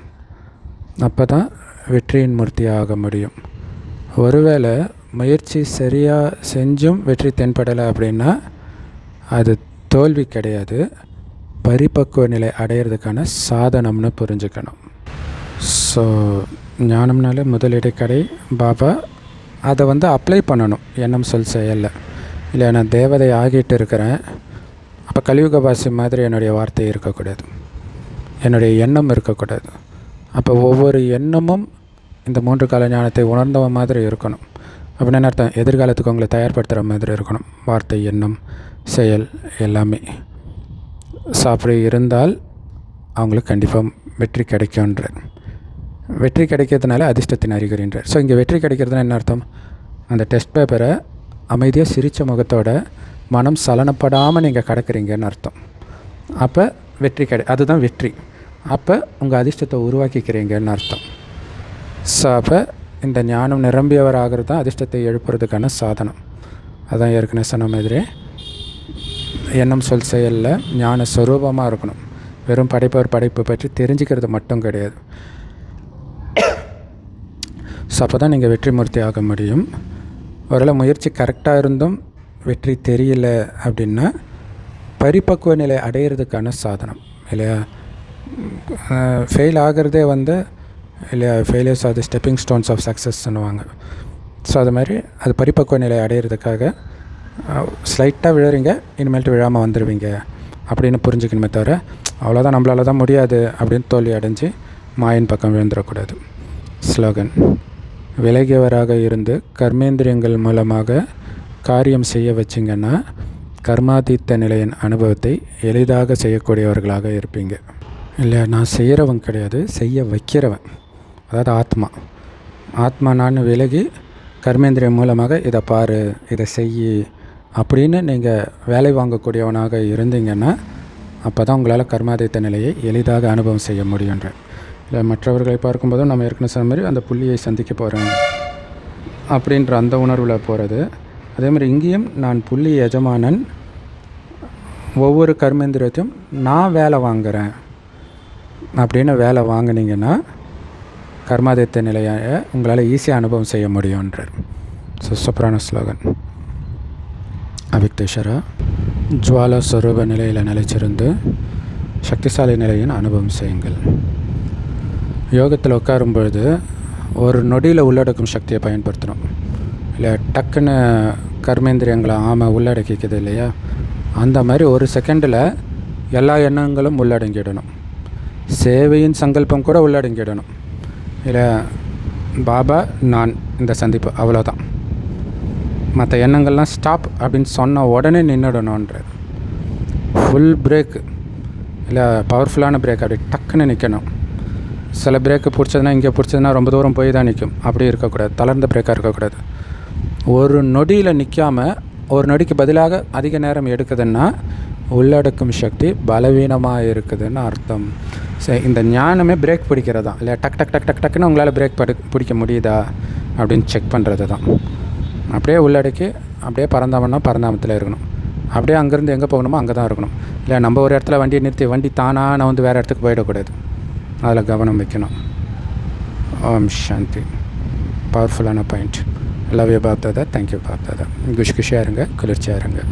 அப்போ தான் வெற்றியின் மூர்த்தி ஆக முடியும். ஒருவேளை முயற்சி சரியாக செஞ்சும் வெற்றி தென்படலை அப்படின்னா அது தோல்வி கிடையாது, பரிபக்குவ நிலை அடையிறதுக்கான சாதனம்னு புரிஞ்சுக்கணும். ஸோ ஞானம்னாலே முதல் இடைக்கடை பாபா அதை அப்ளை பண்ணணும் எண்ணம், சொல், செயலில். இல்லை நான் தேவதை ஆகிட்டு இருக்கிறேன், அப்போ கலியுகவாசி மாதிரி என்னுடைய வார்த்தை இருக்கக்கூடாது, என்னுடைய எண்ணம் இருக்கக்கூடாது. அப்போ ஒவ்வொரு எண்ணமும் இந்த 3 கால ஞானத்தை உணர்ந்தவ மாதிரி இருக்கணும். அப்படின்னு அர்த்தம், எதிர்காலத்துக்கு உங்களை தயார்படுத்துகிற மாதிரி இருக்கணும், வார்த்தை, எண்ணம், செயல் எல்லாமே. ஸோ அப்படி இருந்தால் அவங்களுக்கு கண்டிப்பாக வெற்றி கிடைக்கும்ன்ற. வெற்றி கிடைக்கிறதுனால அதிர்ஷ்டத்தின் அறிகுறின்றார். ஸோ இங்கே வெற்றி கிடைக்கிறதுனா என்ன அர்த்தம்? அந்த டெஸ்ட் பேப்பரை அமைதியாக சிரித்த முகத்தோட மனம் சலனப்படாமல் நீங்கள் கடக்கிறீங்கன்னு அர்த்தம். அப்போ வெற்றி அதுதான் வெற்றி. அப்போ உங்கள் அதிர்ஷ்டத்தை உருவாக்கிக்கிறீங்கன்னு அர்த்தம். ஸோ அப்போ இந்த ஞானம் நிரம்பியவர் ஆகிறது தான் அதிர்ஷ்டத்தை எழுப்புறதுக்கான சாதனம். அதான் ஏற்கனவே சொன்ன மாதிரி எண்ணம், சொல், செயலில் ஞான ஸ்வரூபமாக இருக்கணும். வெறும் படைப்பு பற்றி தெரிஞ்சுக்கிறது மட்டும் கிடையாது. ஸோ அப்போ தான் நீங்கள் வெற்றி மூர்த்தி ஆக முடியும். ஒருவேளை முயற்சி கரெக்டாக இருந்தும் வெற்றி தெரியல அப்படின்னா பரிபக்குவ நிலை அடையிறதுக்கான சாதனம் இல்லையா. ஃபெயில் ஆகிறதே இல்லையா, failures are the stepping stones of சக்ஸஸ்ன்னுவாங்க. ஸோ அது மாதிரி அது பரிபக்குவ நிலை அடையிறதுக்காக ஸ்லைட்டாக விழுறீங்க, இனிமேல்ட்டு விழாமல் வந்துடுவீங்க அப்படின்னு புரிஞ்சுக்கணுமே தவிர அவ்வளோதான் நம்மளால தான் முடியாது அப்படின்னு தோல்வி அடைஞ்சு மாயின் பக்கம் விழுந்துடக்கூடாது. ஸ்லோகன்: விலகியவராக இருந்து கர்மேந்திரியங்கள் மூலமாக காரியம் செய்ய வச்சிங்கன்னா கர்மாதீத்த நிலையின் அனுபவத்தை எளிதாக செய்யக்கூடியவர்களாக இருப்பீங்க. இல்லை, நான் செய்கிறவன் கிடையாது, செய்ய வைக்கிறவன். அதாவது ஆத்மா நான் விலகி கர்மேந்திரியம் மூலமாக இதை பாரு, இதை செய் அப்படின்னு நீங்கள் வேலை வாங்கக்கூடியவனாக இருந்தீங்கன்னா அப்போ தான் உங்களால் கர்மாதீத்த நிலையை எளிதாக அனுபவம் செய்ய முடியுன்ற. இல்லை, மற்றவர்களை பார்க்கும்போதும் நம்ம ஏற்கனவே சொன்ன மாதிரி அந்த புள்ளியை சந்திக்க போகிறேன் அப்படின்ற அந்த உணர்வில் போகிறது. அதே மாதிரி இங்கேயும் நான் புள்ளி எஜமானன், ஒவ்வொரு கர்மேந்திரியத்தையும் நான் வேலை வாங்குகிறேன் அப்படின்னு வேலை வாங்கினீங்கன்னா கர்மாதித்த நிலையை உங்களால் ஈஸியாக அனுபவம் செய்ய முடியுன்றார். ஸோ சூப்பரான ஸ்லோகன். அவிக்தேஸ்வரா ஜுவாலா ஸ்வரூப நிலையில் நிலைச்சிருந்து சக்திசாலி நிலையின் அனுபவம் செய்யுங்கள். யோகத்தில் உட்காரும் பொழுது ஒரு நொடியில் உள்ளடக்கும் சக்தியை பயன்படுத்தணும். இல்லை டக்குன்னு கர்மேந்திரியங்களை உள்ளடக்கிக்குது இல்லையா, அந்த மாதிரி ஒரு செகண்டில் எல்லா எண்ணங்களும் உள்ளடங்கிடணும். சேவையின் சங்கல்பம் கூட உள்ளடங்கிடணும். இல்லை பாபா நான் இந்த சந்திப்பு அவ்வளோதான், மற்ற எண்ணங்கள்லாம் ஸ்டாப் அப்படின்னு சொன்ன உடனே நின்றுடணுன்ற ஃபுல் பிரேக்கு, இல்லை பவர்ஃபுல்லான பிரேக். அப்படி டக்குன்னு நிற்கணும். சில பிரேக்கு பிடிச்சதுன்னா இங்கே பிடிச்சதுன்னா ரொம்ப தூரம் போய் தான் நிற்கும். அப்படி இருக்கக்கூடாது, தளர்ந்த பிரேக்காக இருக்கக்கூடாது. ஒரு நொடியில் நிற்காமல் ஒரு நொடிக்கு பதிலாக அதிக நேரம் எடுக்குதுன்னா உள்ளடக்கும் சக்தி பலவீனமாக இருக்குதுன்னு அர்த்தம். சரி, இந்த ஞானமே பிரேக் பிடிக்கிறது தான். இல்லை டக் டக் டக் டக் டக்குன்னு உங்களால் பிரேக் பிடிக்க முடியுதா அப்படின்னு செக் பண்ணுறது தான். அப்படியே உள்ளடக்கி அப்படியே பரந்தாமத்தில் இருக்கணும். அப்படியே அங்கேருந்து எங்கே போகணுமோ அங்கே தான் இருக்கணும். இல்லை நம்ம ஒரு இடத்துல வண்டியை நிறுத்தி வண்டி தானாக நான் வந்து வேறு இடத்துக்கு போயிடக்கூடாது, அதில் கவனம் வைக்கணும். ஓம் சாந்தி. பவர்ஃபுல்லான point. Love you BapDada. Thank you BapDada. குஷியாக இருங்க, குளிர்ச்சியாக இருங்க.